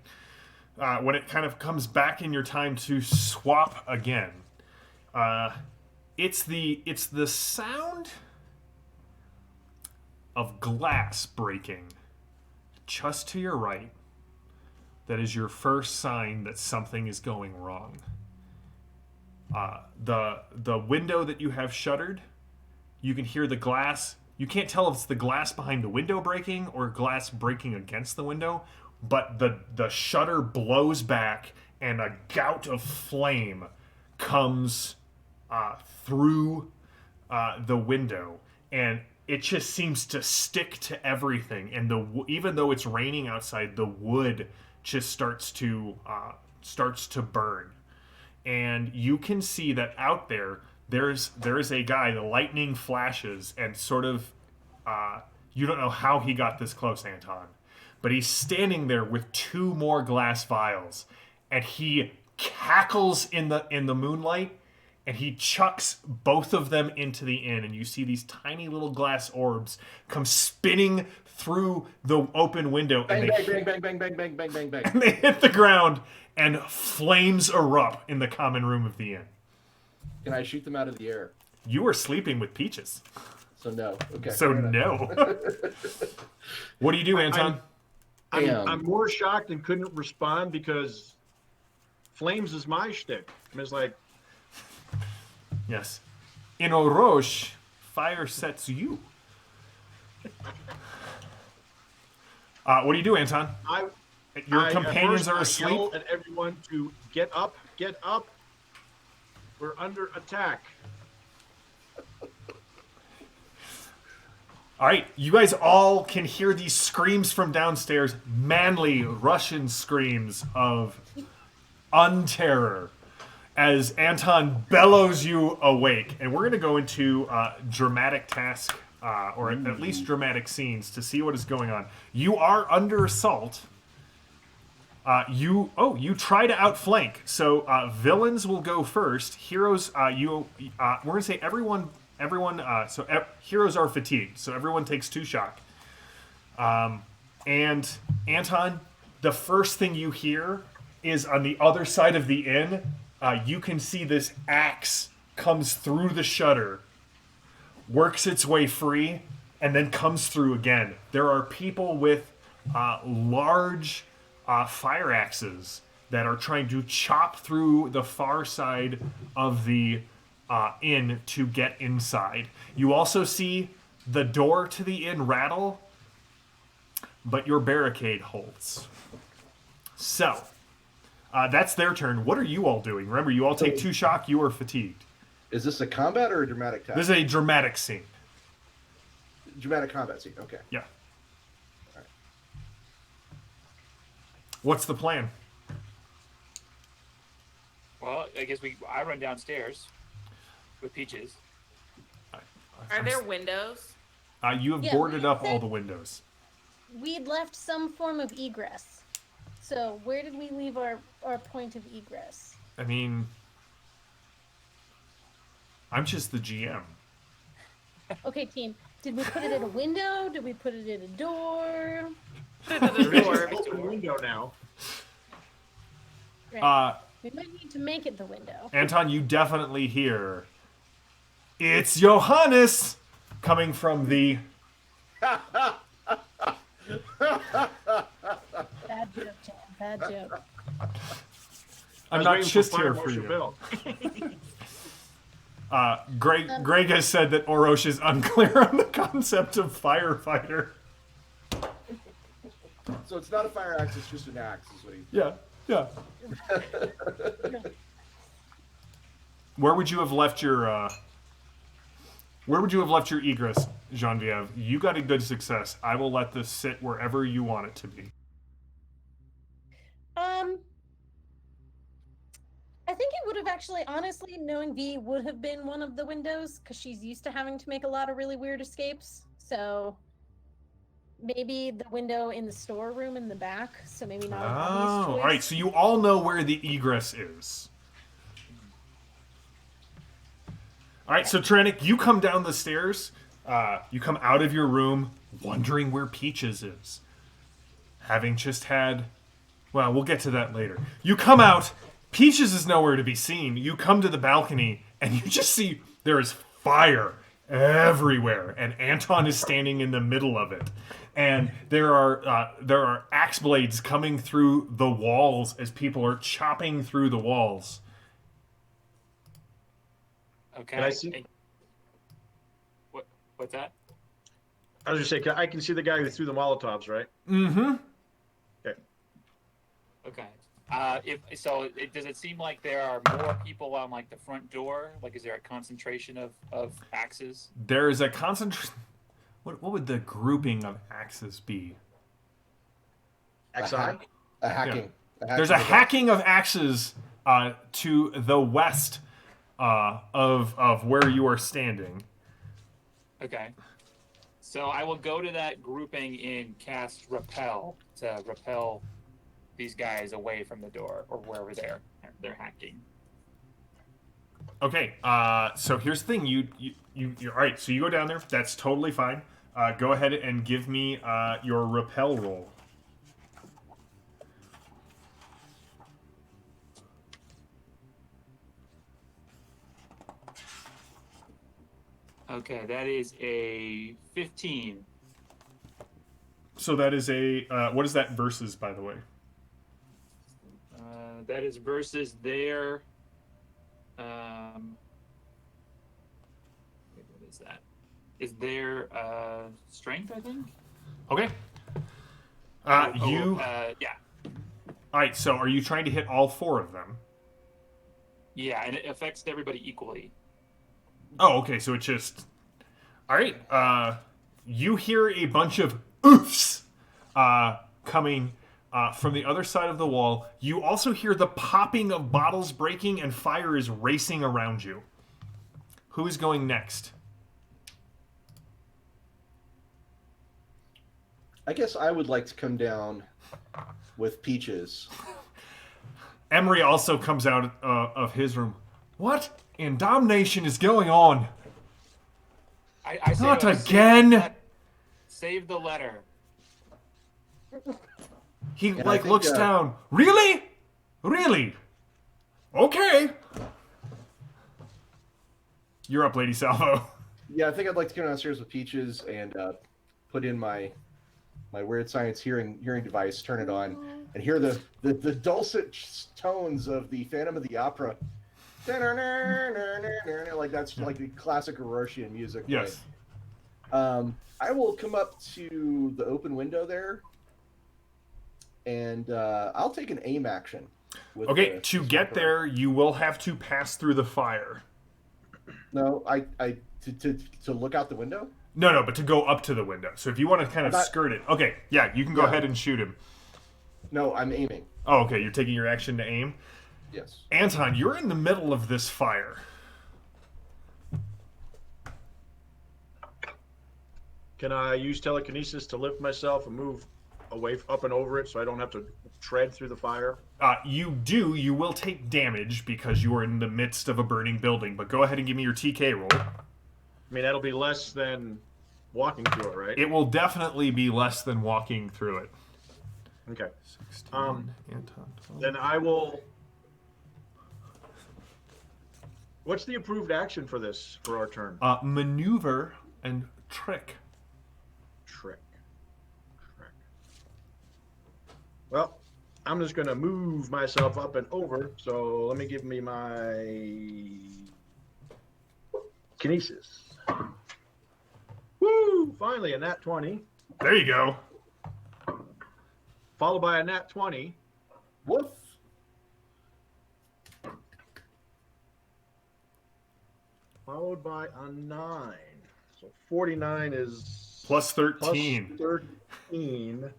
When it kind of comes back in your time to swap again, it's the sound of glass breaking just to your right. That is your first sign that something is going wrong. The window that you have shuttered, you can hear the glass. You can't tell if it's the glass behind the window breaking or glass breaking against the window, but the shutter blows back and a gout of flame comes through the window, and it just seems to stick to everything. And even though it's raining outside, the wood just starts to burn. And you can see that out there's a guy. The lightning flashes, and sort of you don't know how he got this close, Anton, but he's standing there with 2 more glass vials, and he cackles in the moonlight, and he chucks both of them into the inn, and you see these tiny little glass orbs come spinning through the open window, Bang, bang, bang, bang, bang, bang, bang, bang, bang. and they hit the ground, and flames erupt in the common room of the inn. Can I shoot them out of the air? You were sleeping with Peaches. So no. Okay. So no. What do you do, Anton? I'm more shocked and couldn't respond because flames is my shtick. And it's like, Yes. In Oroche, fire sets you. What do you do, Anton? Your companions are asleep. I yell at everyone to get up, get up. We're under attack. All right, you guys all can hear these screams from downstairs, manly Russian screams of unterror, as Anton bellows you awake. And we're going to go into dramatic task, or at least dramatic scenes, to see what is going on. You are under assault. You try to outflank. So villains will go first. Heroes, we're going to say everyone. Heroes are fatigued, so everyone takes 2 shock. And Anton, the first thing you hear is on the other side of the inn. You can see this axe comes through the shutter, works its way free, and then comes through again. There are people with large fire axes that are trying to chop through the far side of the inn to get inside. You also see the door to the inn rattle, but your barricade holds. So, that's their turn. What are you all doing? Remember, you all take 2 shock. You are fatigued. Is this a combat or a dramatic task? This is a dramatic scene. Dramatic combat scene. Okay. Yeah. All right. What's the plan? Well, I guess I run downstairs with Peaches. Are there windows? You have boarded up all the windows. We'd left some form of egress. So where did we leave our point of egress? I mean, I'm just the GM. Okay, team. Did we put it at a window? Did we put it at a door? Put it to the there is door. an open window now. Right. We might need to make it the window. Anton, you definitely hear, "It's Johannes!" coming from the... Bad joke, Jan. Bad joke. I'm I was not waiting just Fire here for Marshal you. Bill. Greg has said that Oroche is unclear on the concept of firefighter. So it's not a fire axe; it's just an axe. Is what he. Yeah. Where would you have left your egress, Genevieve? You got a good success. I will let this sit wherever you want it to be. I think it would have actually, honestly, knowing V would have been one of the windows because she's used to having to make a lot of really weird escapes. So maybe the window in the storeroom in the back. So maybe not. An obvious choice. All right. So you all know where the egress is. All right, so Trenick, you come down the stairs. You come out of your room wondering where Peaches is. Having just had... Well, we'll get to that later. You come out. Peaches is nowhere to be seen. You come to the balcony, and you just see there is fire everywhere, and Anton is standing in the middle of it. And there are axe blades coming through the walls as people are chopping through the walls. Okay. Can I see? What's that? I was just saying, I can see the guy who threw the Molotovs, right? Mm-hmm. Okay. Does it seem like there are more people on like the front door? Like, is there a concentration of axes? There is a concentration. What would the grouping of axes be? XI? A hacking. There's a hacking of axes to the west of where you are standing. Okay. So I will go to that grouping and cast Repel to repel these guys away from the door or wherever they're hacking. Okay. So here's the thing. You're all right. So you go down there. That's totally fine. Go ahead and give me your repel roll. Okay, that is a 15. So that is a what is that versus, by the way? That is versus their. Wait, what is that? Is their strength? I think. Okay. Yeah. All right. So are you trying to hit all four of them? Yeah, and it affects everybody equally. Oh, okay. So it's just. All right. You hear a bunch of oofs coming from the other side of the wall. You also hear the popping of bottles breaking, and fire is racing around you. Who is going next? I guess I would like to come down with Peaches. Emery also comes out of his room. What in damnation is going on? I say Not to him, again! Save the letter. He And I think, looks down. Really? Really? Okay. You're up, Lady Salvo. Yeah, I think I'd like to come downstairs with Peaches and put in my weird science hearing device, turn it on, and hear the dulcet tones of the Phantom of the Opera. Like that's like the classic Rorschach music. Yes. I will come up to the open window there, and I'll take an aim action. Okay, to get there, you will have to pass through the fire. No, to look out the window. No, but to go up to the window. So if you want to kind of skirt it. Okay, yeah, you can go ahead and shoot him. No, I'm aiming. Oh, okay, you're taking your action to aim? Yes. Anton, you're in the middle of this fire. Can I use telekinesis to lift myself and move away, up and over it, so I don't have to tread through the fire? You do. You will take damage because you are in the midst of a burning building. But go ahead and give me your TK roll. I mean, that'll be less than walking through it, right? It will definitely be less than walking through it. Okay. 16, Anton, 12. Then I will... What's the approved action for this, for our turn? Maneuver and trick. Trick. Well, I'm just going to move myself up and over, so let me give me my kinesis. Woo! Finally, a nat 20, There you go. followed by a nat 20. Woof. Followed by a 9. So 49 is... Plus 13. Plus 13.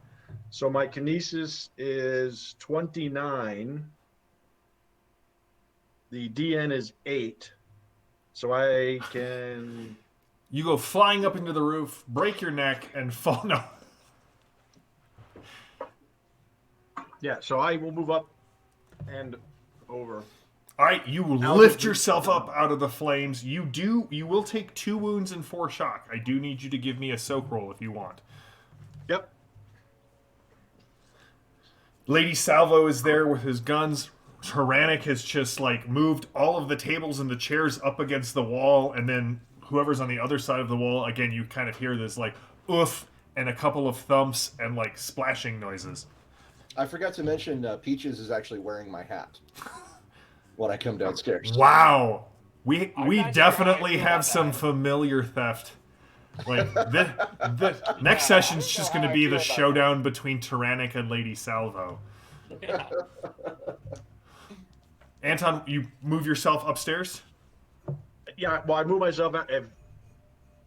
So my kinesis is 29. The DN is 8. So I can... You go flying up into the roof, break your neck, and fall. No. Yeah, so I will move up and over. All right, you lift yourself up out of the flames. You will take 2 wounds and 4 shock. I do need you to give me a soak roll if you want. Yep. Lady Salvo is there with his guns. Tyrannic has just like moved all of the tables and the chairs up against the wall, and then whoever's on the other side of the wall, again, you kind of hear this like oof and a couple of thumps and like splashing noises. I forgot to mention Peaches is actually wearing my hat when I come downstairs. Wow. We not sure definitely how I feel have about some that. familiar theft. Like the next session's I just don't going know to be how I the feel about showdown between Tyrannic and Lady Salvo. Yeah. Anton, you move yourself upstairs? Yeah, well, I move myself out.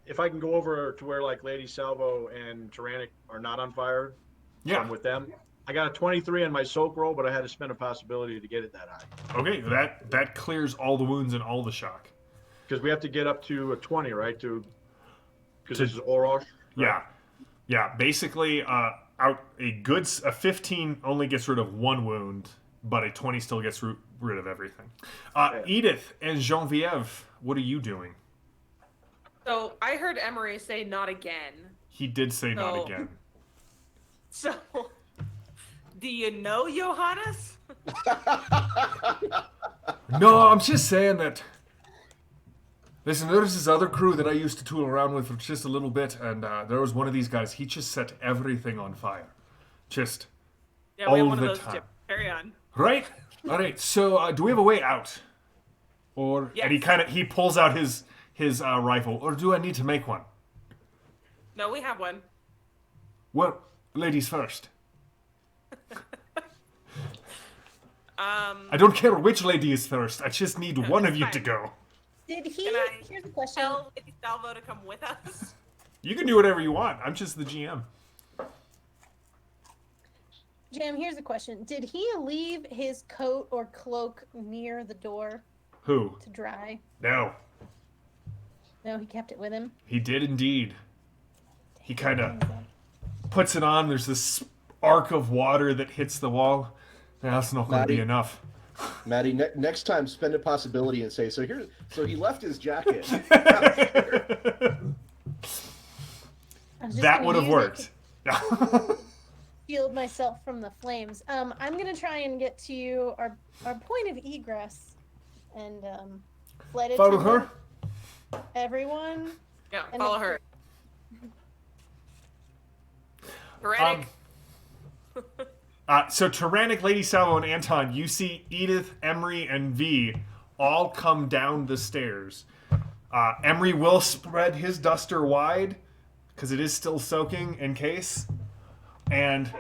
If I can go over to where like Lady Salvo and Tyrannic are not on fire, so Yeah. I'm with them. I got a 23 on my soak roll, but I had to spend a possibility to get it that high. Okay, that clears all the wounds and all the shock. Because we have to get up to a 20, right? Because To- this is Orosh. Yeah. Yeah, basically out a 15 only gets rid of 1 wound, but a 20 still gets rid of everything. Edith and Genevieve, what are you doing? So I heard Emery say not again. He did say not No. again. So, do you know Johannes? No, I'm just saying that. Listen, there's this other crew that I used to tool around with for just a little bit, and there was one of these guys. He just set everything on fire. Just Yeah, we have all one the of those time. too. Carry on. Right? All right. So, do we have a way out? Or Yes. and he pulls out his rifle. Or do I need to make one? No, we have one. Well, ladies first. I don't care which lady is first. I just need one of you to fine. go. Did he? Can I Here's the question. tell Lady Salvo to come with us? You can do whatever you want. I'm just the GM. Jam, here's the question. Did he leave his coat or cloak near the door Who? to dry? No. No, he kept it with him. He did indeed. He kind of puts it on. There's this arc of water that hits the wall. That's not going to be Maddie. enough. Maddie, next time spend a possibility and say, so he left his jacket. I was just That gonna would have use it worked. to shield myself from the flames. I'm gonna try and get to our point of egress and flight Follow attendant, her. everyone. Yeah, And follow it's- her. Tyrannic. So Tyrannic, Lady Salvo, and Anton, you see Edith, Emery, and V all come down the stairs. Emery will spread his duster wide because it is still soaking in case. And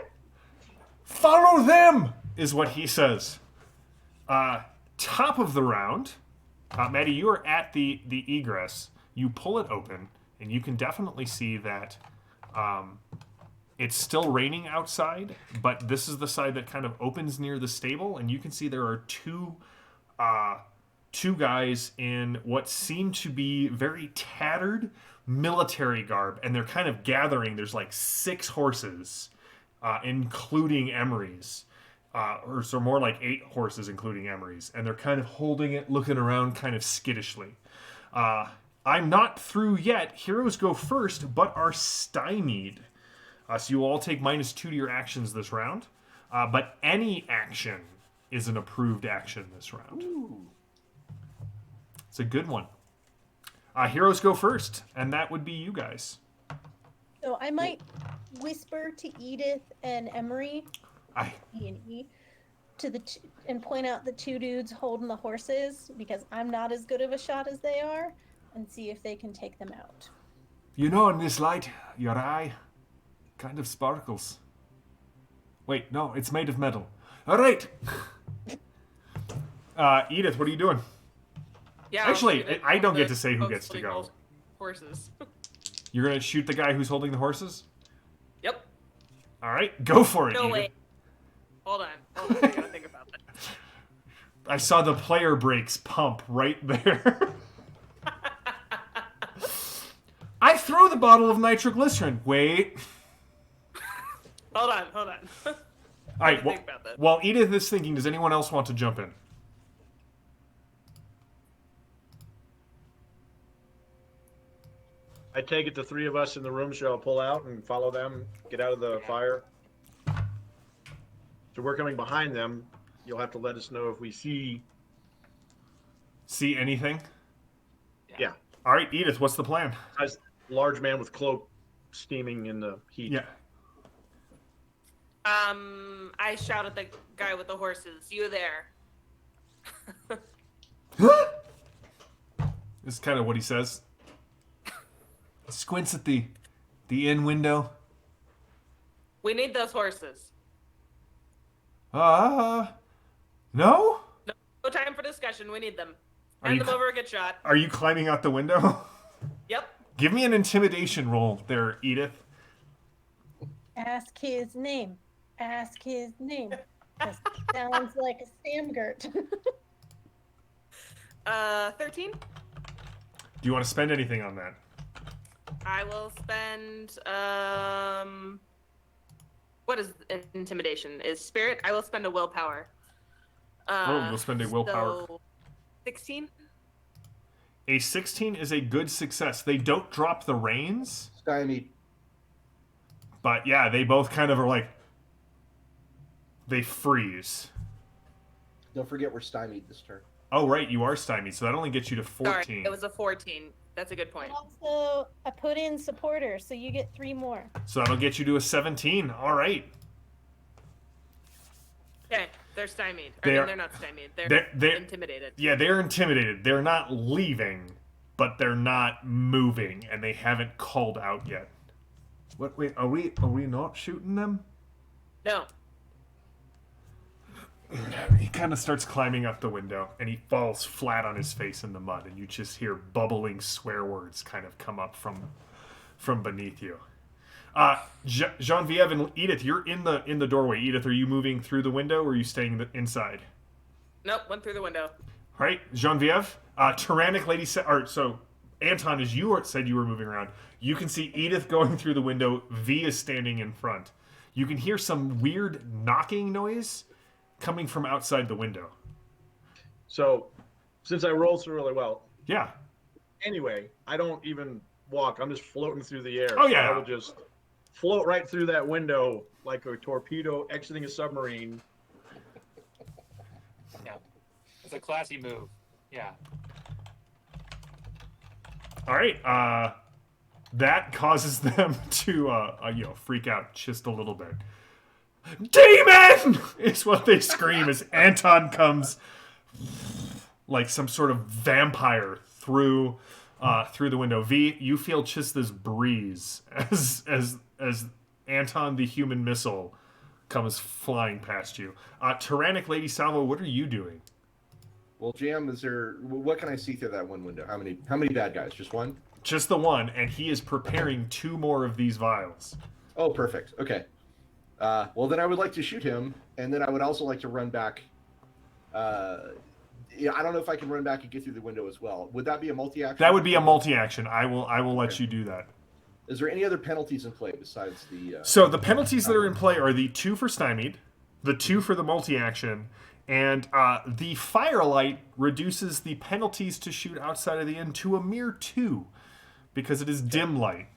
follow them is what he says. Top of the round, Maddie, you are at the egress. You pull it open, and you can definitely see that it's still raining outside, but this is the side that kind of opens near the stable, and you can see there are two guys in what seem to be very tattered military garb, and they're kind of gathering. There's like 6 horses, including Emery's. Or so more like 8 horses, including Emery's, and they're kind of holding it, looking around kind of skittishly. I'm not through yet. Heroes go first, but are stymied. So you all take -2 to your actions this round. But any action is an approved action this round. Ooh. It's a good one. Heroes go first, and that would be you guys. So I might whisper to Edith and Emery, E and E, and point out the 2 dudes holding the horses because I'm not as good of a shot as they are, and see if they can take them out. You know, in this light, your eye kind of sparkles. Wait, no, it's made of metal. All right. Edith, what are you doing? Yeah. Actually, we're gonna I don't hold get the to say who folks gets to holding go. those Horses. You're gonna shoot the guy who's holding the horses? Yep. All right, go for it. No Edith. way. Hold on. I gotta think about that. I saw the player brakes pump right there. I throw the bottle of nitroglycerin. Wait. Hold on. All right. think about that. While Edith is thinking, does anyone else want to jump in? I take it the three of us in the room shall pull out and follow them, get out of the fire. So we're coming behind them. You'll have to let us know if we see. See anything? Yeah. All right, Edith, what's the plan? As large man with cloak steaming in the heat. Yeah. I shout at the guy with the horses. You there? This is kind of what he says. Squints at the inn window. We need those horses. No? No time for discussion. We need them. Hand you them over or get shot. Are you climbing out the window? Yep. Give me an intimidation roll there, Edith. Ask his name. Ask his name. That sounds like a Samgert. 13. Do you want to spend anything on that? I will spend what is intimidation? Is spirit? I will spend a willpower. You'll spend a willpower. So 16. A 16 is a good success. They don't drop the reins, Stymied. but yeah, they both kind of are like they freeze. Don't forget we're stymied this turn. Oh right, you are stymied, so that only gets you to 14. Sorry, it was a 14. That's a good point. Also, I put in supporter, so you get 3 more. So that'll get you to a 17. All right. Okay, they're stymied. They're not stymied. They're intimidated. Yeah, they're intimidated. They're not leaving, but they're not moving, and they haven't called out yet. What? Wait, are we not shooting them? No. He kind of starts climbing up the window, and he falls flat on his face in the mud, and you just hear bubbling swear words kind of come up from beneath you. Genevieve and Edith, you're in the doorway. Edith, are you moving through the window, or are you staying inside? Nope, went through the window. All right, Genevieve, tyrannic lady so Anton, as you said you were moving around, you can see Edith going through the window. V is standing in front. You can hear some weird knocking noise coming from outside the window. So, since I rolled so really well, Yeah. anyway, I don't even walk. I'm just floating through the air. Oh, So yeah. I will just float right through that window like a torpedo exiting a submarine. Yeah. It's a classy move. Yeah. All right. That causes them to freak out just a little bit. Demon is what they scream as Anton comes like some sort of vampire through the window. V, you feel just this breeze as Anton the human missile comes flying past you. Tyrannic Lady Salvo, what are you doing? Well, Jam, what can I see through that one window? How many bad guys? Just one? Just the one, and he is preparing 2 more of these vials. Oh, perfect. Okay. Well, then I would like to shoot him, and then I would also like to run back. Yeah, I don't know if I can run back and get through the window as well. Would that be a multi-action? That would be a multi-action. I will let you do that. Is there any other penalties in play besides the? So the penalties that are in play are the 2 for stymied, the 2 for the multi-action, and the firelight reduces the penalties to shoot outside of the inn to a mere 2, because it is dim light.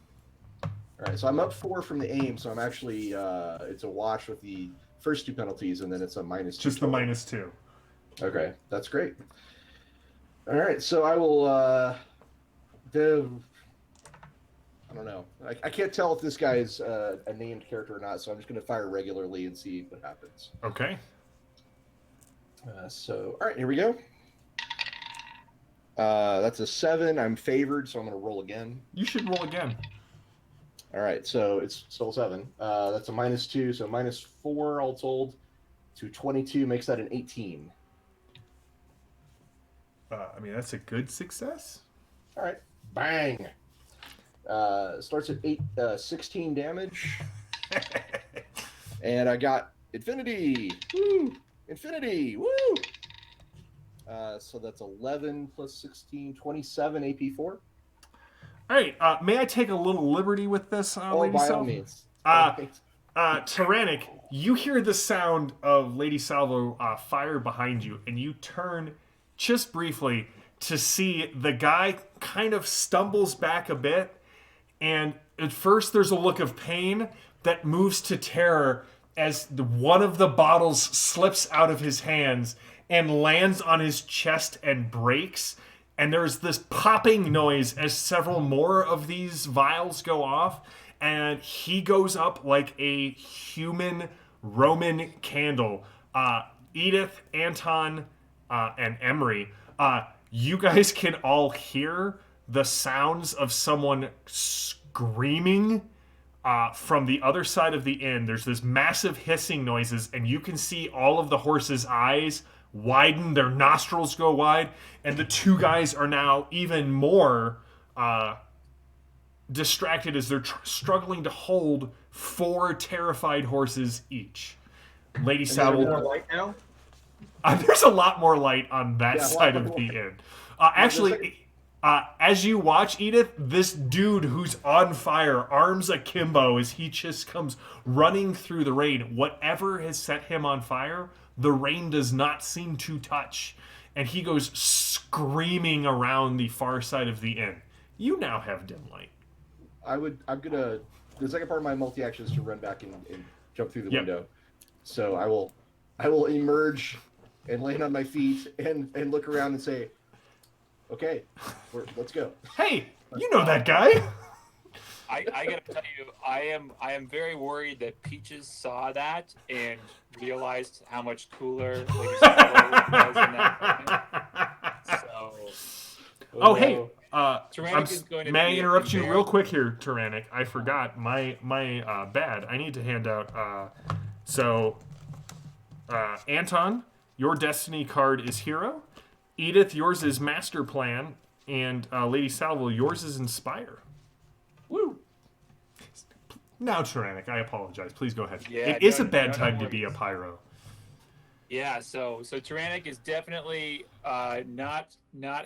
All right, so I'm up 4 from the aim, so I'm actually it's a wash with the first 2 penalties, and then it's a -2. Just the -2. Okay, that's great. All right, so I will do. I don't know. I can't tell if this guy is a named character or not, so I'm just going to fire regularly and see what happens. Okay. So, all right, here we go. That's a 7. I'm favored, so I'm going to roll again. You should roll again. All right, so it's still 7. That's a -2, so -4 all told to 22 makes that an 18. That's a good success. All right, bang. Starts at 16 damage. And I got Infinity. Woo! Infinity. Woo! So that's 11 plus 16, 27 AP4. All right. May I take a little liberty with this, Lady By all Salvo? means. Tyrannic, you hear the sound of Lady Salvo fire behind you, and you turn just briefly to see the guy kind of stumbles back a bit, And at first, there's a look of pain that moves to terror as one of the bottles slips out of his hands and lands on his chest and breaks. And there's this popping noise as several more of these vials go off. And he goes up like a human Roman candle. Edith, Anton, and Emery, you guys can all hear the sounds of someone screaming from the other side of the inn. There's this massive hissing noises, and you can see all of the horses' eyes widen, their nostrils go wide, and the two guys are now even more distracted as they're struggling to hold 4 terrified horses each. Lady Saddle. More light now? There's a lot more light on that Yeah, side of the inn. Actually, as you watch, Edith, this dude who's on fire, arms akimbo, as he just comes running through the rain. Whatever has set him on fire, the rain does not seem to touch. And he goes screaming around the far side of the inn. You now have dim light. I'm gonna. The second part of my multi-action is to run back and jump through the window. So I will emerge and land on my feet and look around and say, "Okay, let's go." Hey, you know that guy. I gotta tell you, I am very worried that Peaches saw that and realized how much cooler Lady Stalker was in that moment. So, Oh, hey. Tyrannic is going to may I be interrupt you there. real quick here, Tyrannic? I forgot my bad. I need to hand out. Anton, your destiny card is Hero. Edith, yours is Master Plan, and Lady Salvo, yours is Inspire. Woo! Now, Tyrannic, I apologize. Please go ahead. Yeah, it is a no bad time to be a worries. pyro. Yeah, so Tyrannic is definitely not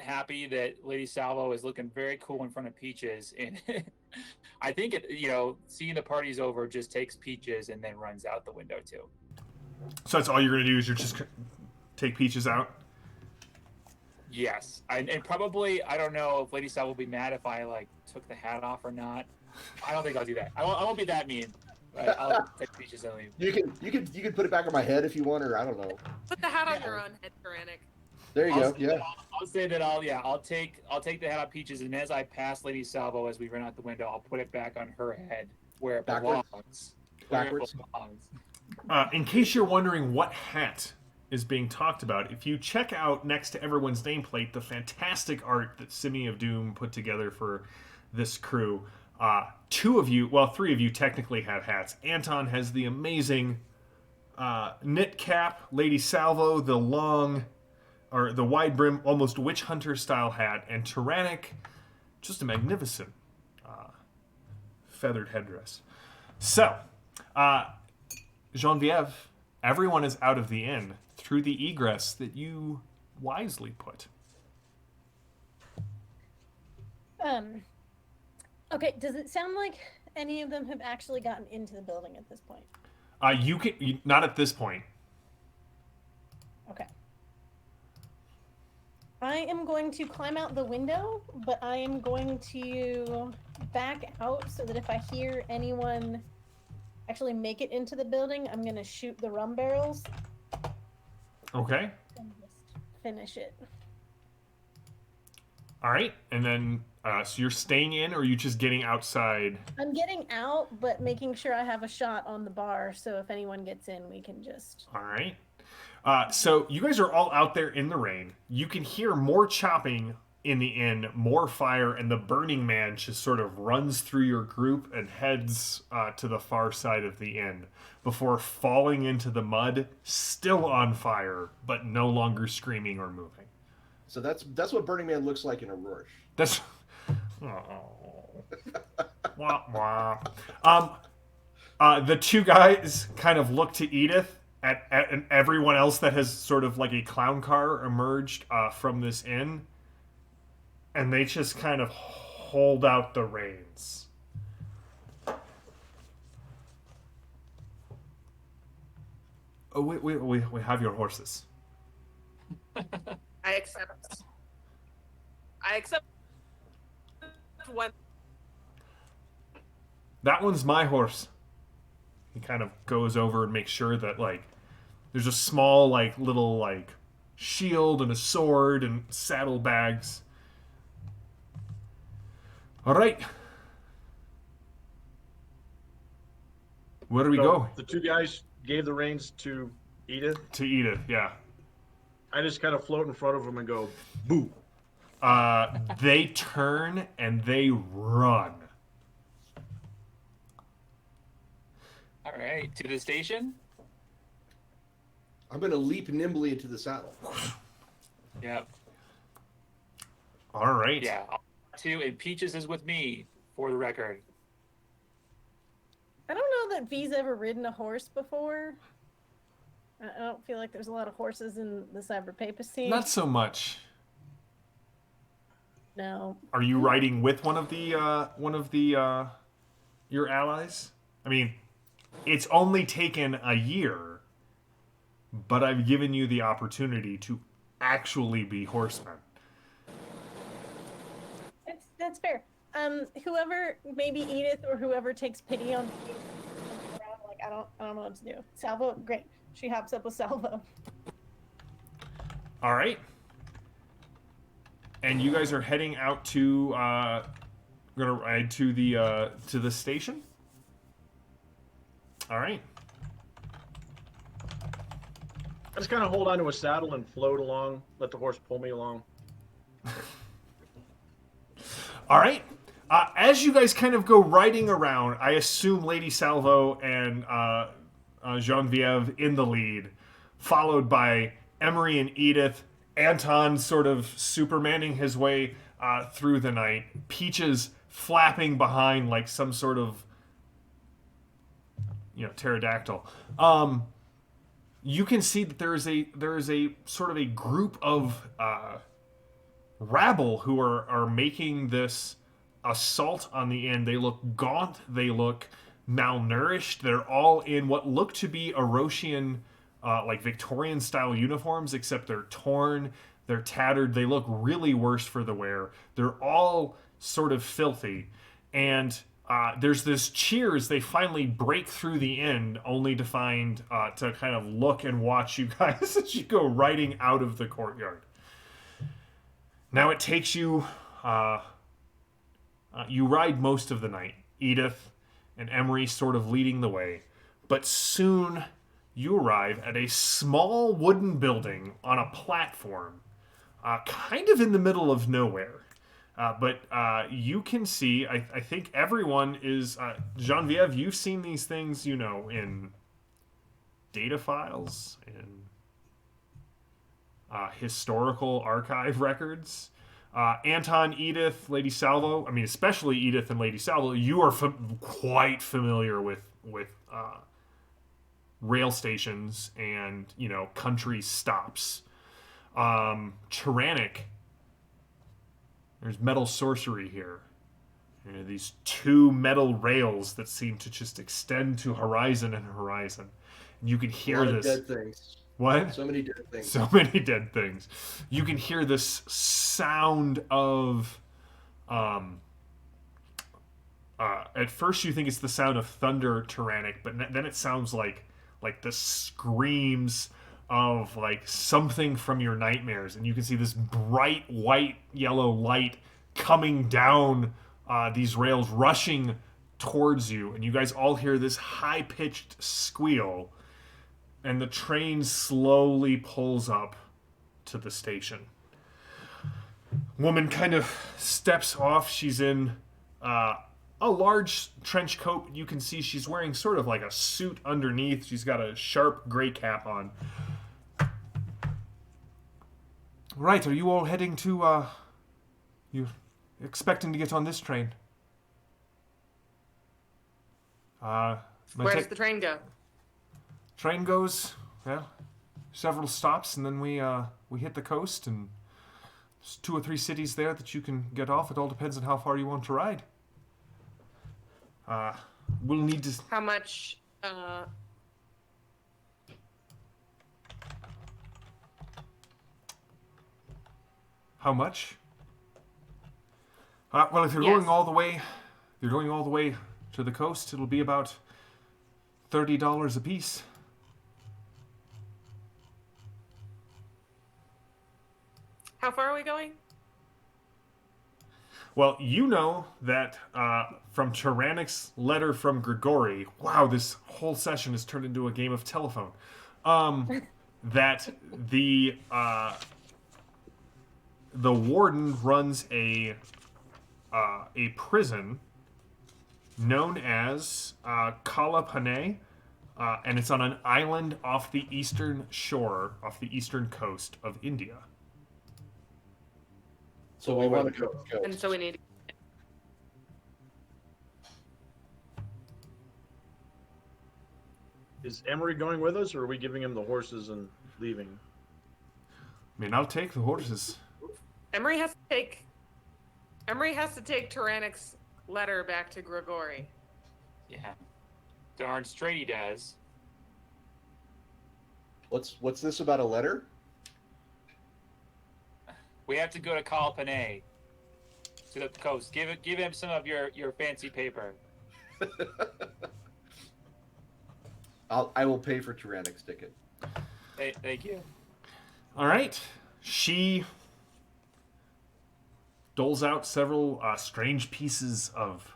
happy that Lady Salvo is looking very cool in front of Peaches, and I think seeing the party's over just takes Peaches and then runs out the window too. So that's all you're gonna do is you're just take Peaches out. Yes, and probably I don't know if Lady Salvo will be mad if I took the hat off or not. I don't think I'll do that. I won't be that mean. But I'll take Peaches and leave. You can put it back on my head if you want, or I don't know. Put the hat on your own head, Tyrannic. There you go. Yeah. I'll say that I'll take the hat off Peaches, and as I pass Lady Salvo as we run out the window, I'll put it back on her head where it belongs. Backwards. In case you're wondering what hat is being talked about, if you check out next to everyone's nameplate the fantastic art that Simi of Doom put together for this crew, 3 of you technically have hats. Anton has the amazing knit cap, Lady Salvo the wide brim, almost witch hunter style hat, and Tyrannic, just a magnificent feathered headdress. So, Genevieve, everyone is out of the inn through the egress that you wisely put. Okay, does it sound like any of them have actually gotten into the building at this point? Not at this point. Okay. I am going to climb out the window, but I am going to back out so that if I hear anyone actually make it into the building, I'm going to shoot the rum barrels Okay. and just finish it. All right, and then so you're staying in, or are you just getting outside? I'm getting out, but making sure I have a shot on the bar, so if anyone gets in, we can just... All right. So you guys are all out there in the rain. You can hear more chopping in the inn, more fire, and the Burning Man just sort of runs through your group and heads to the far side of the inn before falling into the mud, still on fire, but no longer screaming or moving. So that's what Burning Man looks like in a Rorsch. That's... Oh. Wah, wah. The 2 guys kind of look to Edith and everyone else that has sort of like a clown car emerged from this inn, and they just kind of hold out the reins. Oh, we have your horses. I accept one. That one's my horse. He kind of goes over and makes sure that, like, there's a small, like, little, like, shield and a sword and saddlebags. All right. Where do we go? The two guys gave the reins to Edith. To Edith, yeah. I just kind of float in front of them and go, boo. They turn and they run. All right, to the station. I'm going to leap nimbly into the saddle. Yep. All right. Yeah. Two, and Peaches is with me, for the record. I don't know that V's ever ridden a horse before. I don't feel like there's a lot of horses in the Cyber Papacy. Not so much. No. Are you riding with one of the your allies? I mean, it's only taken a year, but I've given you the opportunity to actually be horsemen. That's fair. Whoever, maybe Edith or whoever takes pity on like I don't know what to do. Salvo, great. She hops up with Salvo. All right. And you guys are heading out to gonna ride to the station. All right. I just kind of hold onto a saddle and float along, let the horse pull me along. All right. As you guys kind of go riding around, I assume Lady Salvo and Genevieve in the lead, followed by Emery and Edith. Anton sort of supermaning his way through the night. Peaches flapping behind like some sort of, pterodactyl. You can see that there is a sort of a group of rabble who are making this assault on the inn. They look gaunt. They look malnourished. They're all in what look to be Erosian, like Victorian style uniforms, except they're torn, they're tattered. They look really worse for the wear. They're all sort of filthy. And there's this cheers. They finally break through the inn, only to find, to kind of look and watch you guys as you go riding out of the courtyard. Now it takes you, you ride most of the night, Edith and Emery sort of leading the way, but soon you arrive at a small wooden building on a platform, kind of in the middle of nowhere. But you can see, I think everyone is, Genevieve, you've seen these things, in data files, in historical archive records. Anton, Edith, Lady Salvo, I mean, especially Edith and Lady Salvo, you are quite familiar with rail stations and, country stops. Tyrannic, there's metal sorcery here. These two metal rails that seem to just extend to horizon and horizon. And you can hear this. Dead things. What? So many dead things. So many dead things. You can hear this sound of. At first, you think it's the sound of thunder, Tyrannic, but then it sounds like the screams of like something from your nightmares, and you can see this bright white yellow light coming down these rails, rushing towards you, and you guys all hear this high-pitched squeal. And the train slowly pulls up to the station. Woman kind of steps off. She's in a large trench coat. You can see she's wearing sort of like a suit underneath. She's got a sharp gray cap on. Right, are you all heading to, you expecting to get on this train? Where does the train go? Train goes, well, several stops, and then we hit the coast, and there's 2 or 3 cities there that you can get off. It all depends on how far you want to ride. We'll need to... How much, How much? Well, if you're Yes. going all the way, to the coast. It'll be about $30 a piece. How far are we going? Well, you know that from Tyrannic's letter from Grigori, wow, this whole session has turned into a game of telephone, that the warden runs a prison known as Kala Pane, and it's on an island off the eastern shore, off the eastern coast of India. So we want to go. And so we need. Is Emery going with us, or are we giving him the horses and leaving? I mean, I'll take the horses. Emery has to take. Emery has to take Tyrannic's letter back to Grigori. Yeah. Darn straight he does. What's this about a letter? We have to go to Kalpane, to the coast. Give him some of your fancy paper. I will pay for Tyrannic's ticket. Thank you. All right. She doles out several strange pieces of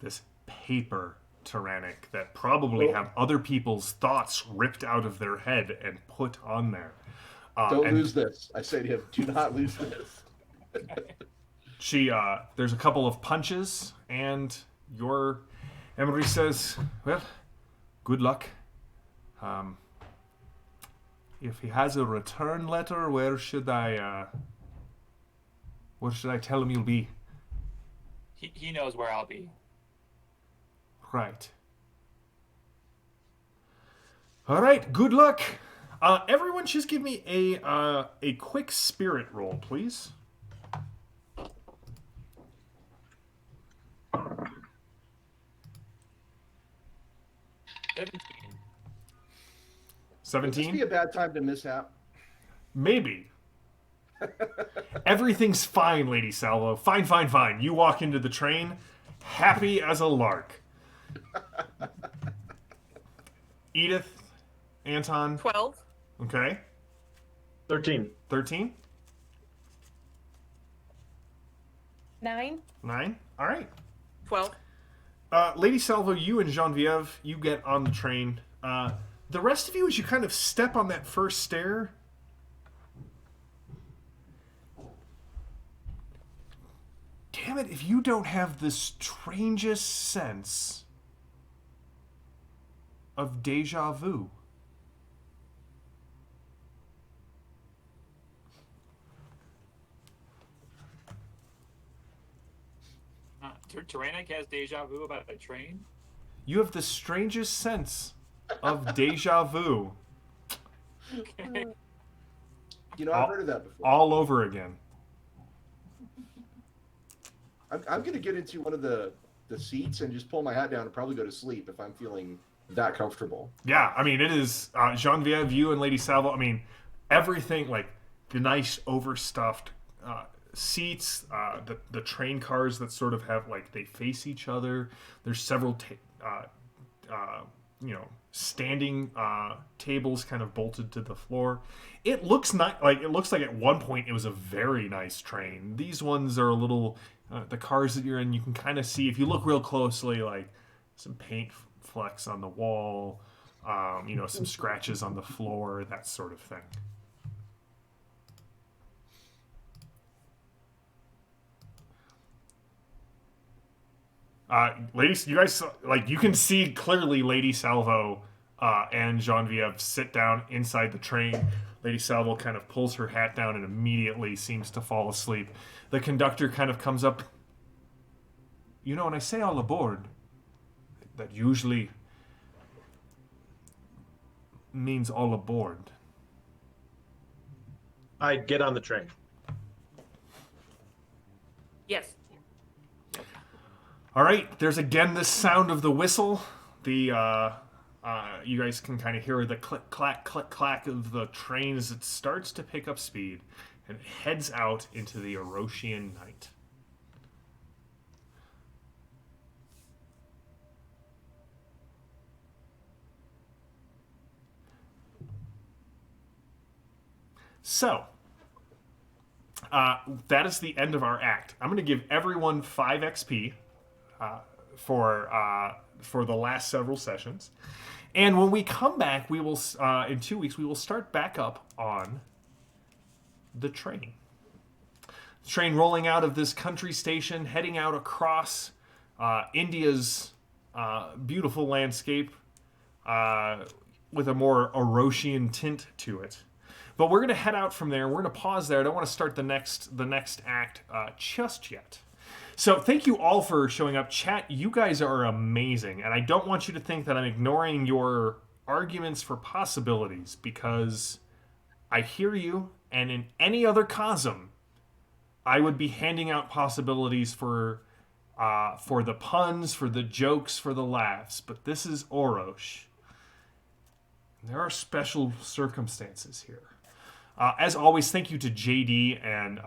this paper Tyrannic that probably have other people's thoughts ripped out of their head and put on there. Don't lose this. I say to him, do not lose this. She there's a couple of punches, and your Emery says, "Well, good luck. If he has a return letter, where should I tell him you'll be?" He knows where I'll be. Right. All right. Good luck. Everyone, just give me a quick spirit roll, please. Would this be 17? a bad time to mishap? Maybe. Everything's fine, Lady Salvo. Fine, fine, fine. You walk into the train, happy as a lark. Edith, Anton, 12. okay. 13. 13? 9. 9? All right. 12. Lady Salvo, you and Genevieve, you get on the train. The rest of you, as you kind of step on that first stair, damn it, if you don't have the strangest sense of deja vu. Tyrannic has deja vu about a train? You have the strangest sense of deja vu Okay. You know, I've heard of that before. all over again. I'm going to get into one of the seats and just pull my hat down and probably go to sleep if I'm feeling that comfortable. Yeah, I mean, it is Genevieve, you and Lady Salvo. I mean, everything, like the nice overstuffed seats, the train cars that sort of have, like, they face each other. There's several standing tables kind of bolted to the floor. It looks like at one point it was a very nice train. These ones are a little the cars that you're in, you can kind of see, if you look real closely, like some paint flecks on the wall, some scratches on the floor, that sort of thing. Ladies, you guys, like, you can see clearly Lady Salvo and Genevieve sit down inside the train. Lady Salvo kind of pulls her hat down and immediately seems to fall asleep. The conductor kind of comes up. You know, when I say all aboard, that usually means all aboard. I'd get on the train. Yes. All right, there's again this sound of the whistle. You guys can kind of hear the click, clack of the train as it starts to pick up speed and heads out into the Erosian night. So, that is the end of our act. I'm going to give everyone 5 XP for the last several sessions. And when we come back, we will in 2 weeks we will start back up on the train. The train rolling out of this country station, heading out across India's beautiful landscape with a more Orosian tint to it. But we're going to head out from there. We're going to pause there. I don't want to start the next act just yet. So thank you all for showing up. Chat, you guys are amazing. And I don't want you to think that I'm ignoring your arguments for possibilities, because I hear you, and in any other cosm, I would be handing out possibilities for the puns, for the jokes, for the laughs. But this is Orosh. There are special circumstances here. As always, thank you to JD and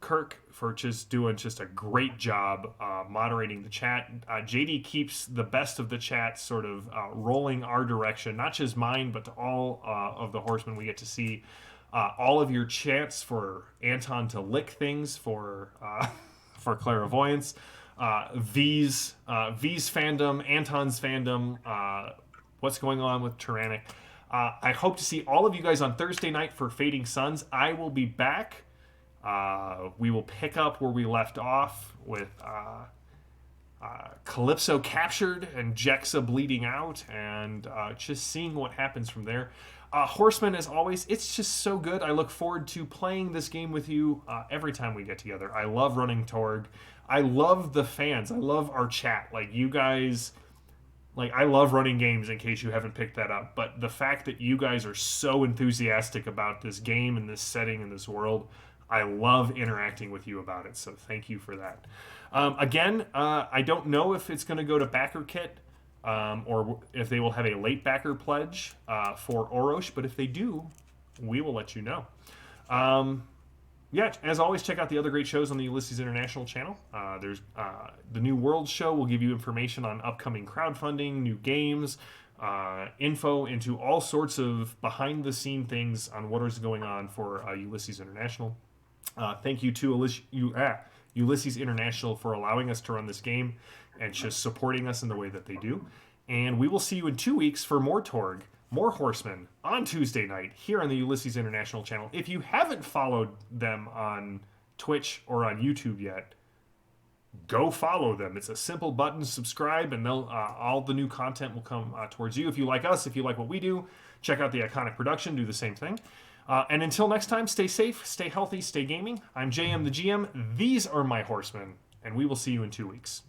Kirk for doing a great job moderating the chat. JD keeps the best of the chat sort of rolling our direction, not just mine, but to all of the Horsemen. We get to see all of your chants for Anton to lick things, for clairvoyance, V's fandom, Anton's fandom, what's going on with Tyrannic. I hope to see all of you guys on Thursday night for Fading Suns. I will be back. We will pick up where we left off with Calypso captured and Jexa bleeding out, and just seeing what happens from there. Horsemen, as always, it's just so good. I look forward to playing this game with you every time we get together. I love running Torg. I love the fans. I love our chat. Like, you guys... I love running games, in case you haven't picked that up. But the fact that you guys are so enthusiastic about this game and this setting and this world, I love interacting with you about it. So thank you for that. Again, I don't know if it's going to go to Backer Kit or if they will have a late backer pledge for Orosh. But if they do, we will let you know. Yeah, as always, check out the other great shows on the Ulysses International channel. There's the New World show will give you information on upcoming crowdfunding, new games, info into all sorts of behind-the-scene things on what is going on for Ulysses International. Thank you to Ulysses International for allowing us to run this game and just supporting us in the way that they do. And we will see you in 2 weeks for more Torg, more Horsemen on Tuesday night here on the Ulysses International channel. If you haven't followed them on Twitch or on YouTube yet, go follow them. It's a simple button, subscribe, and they'll all the new content will come towards you. If you like us, if you like what we do, check out the Iconic Production, do the same thing. And until next time, stay safe, stay healthy, stay gaming. I'm JM the GM. These are my Horsemen, and we will see you in 2 weeks.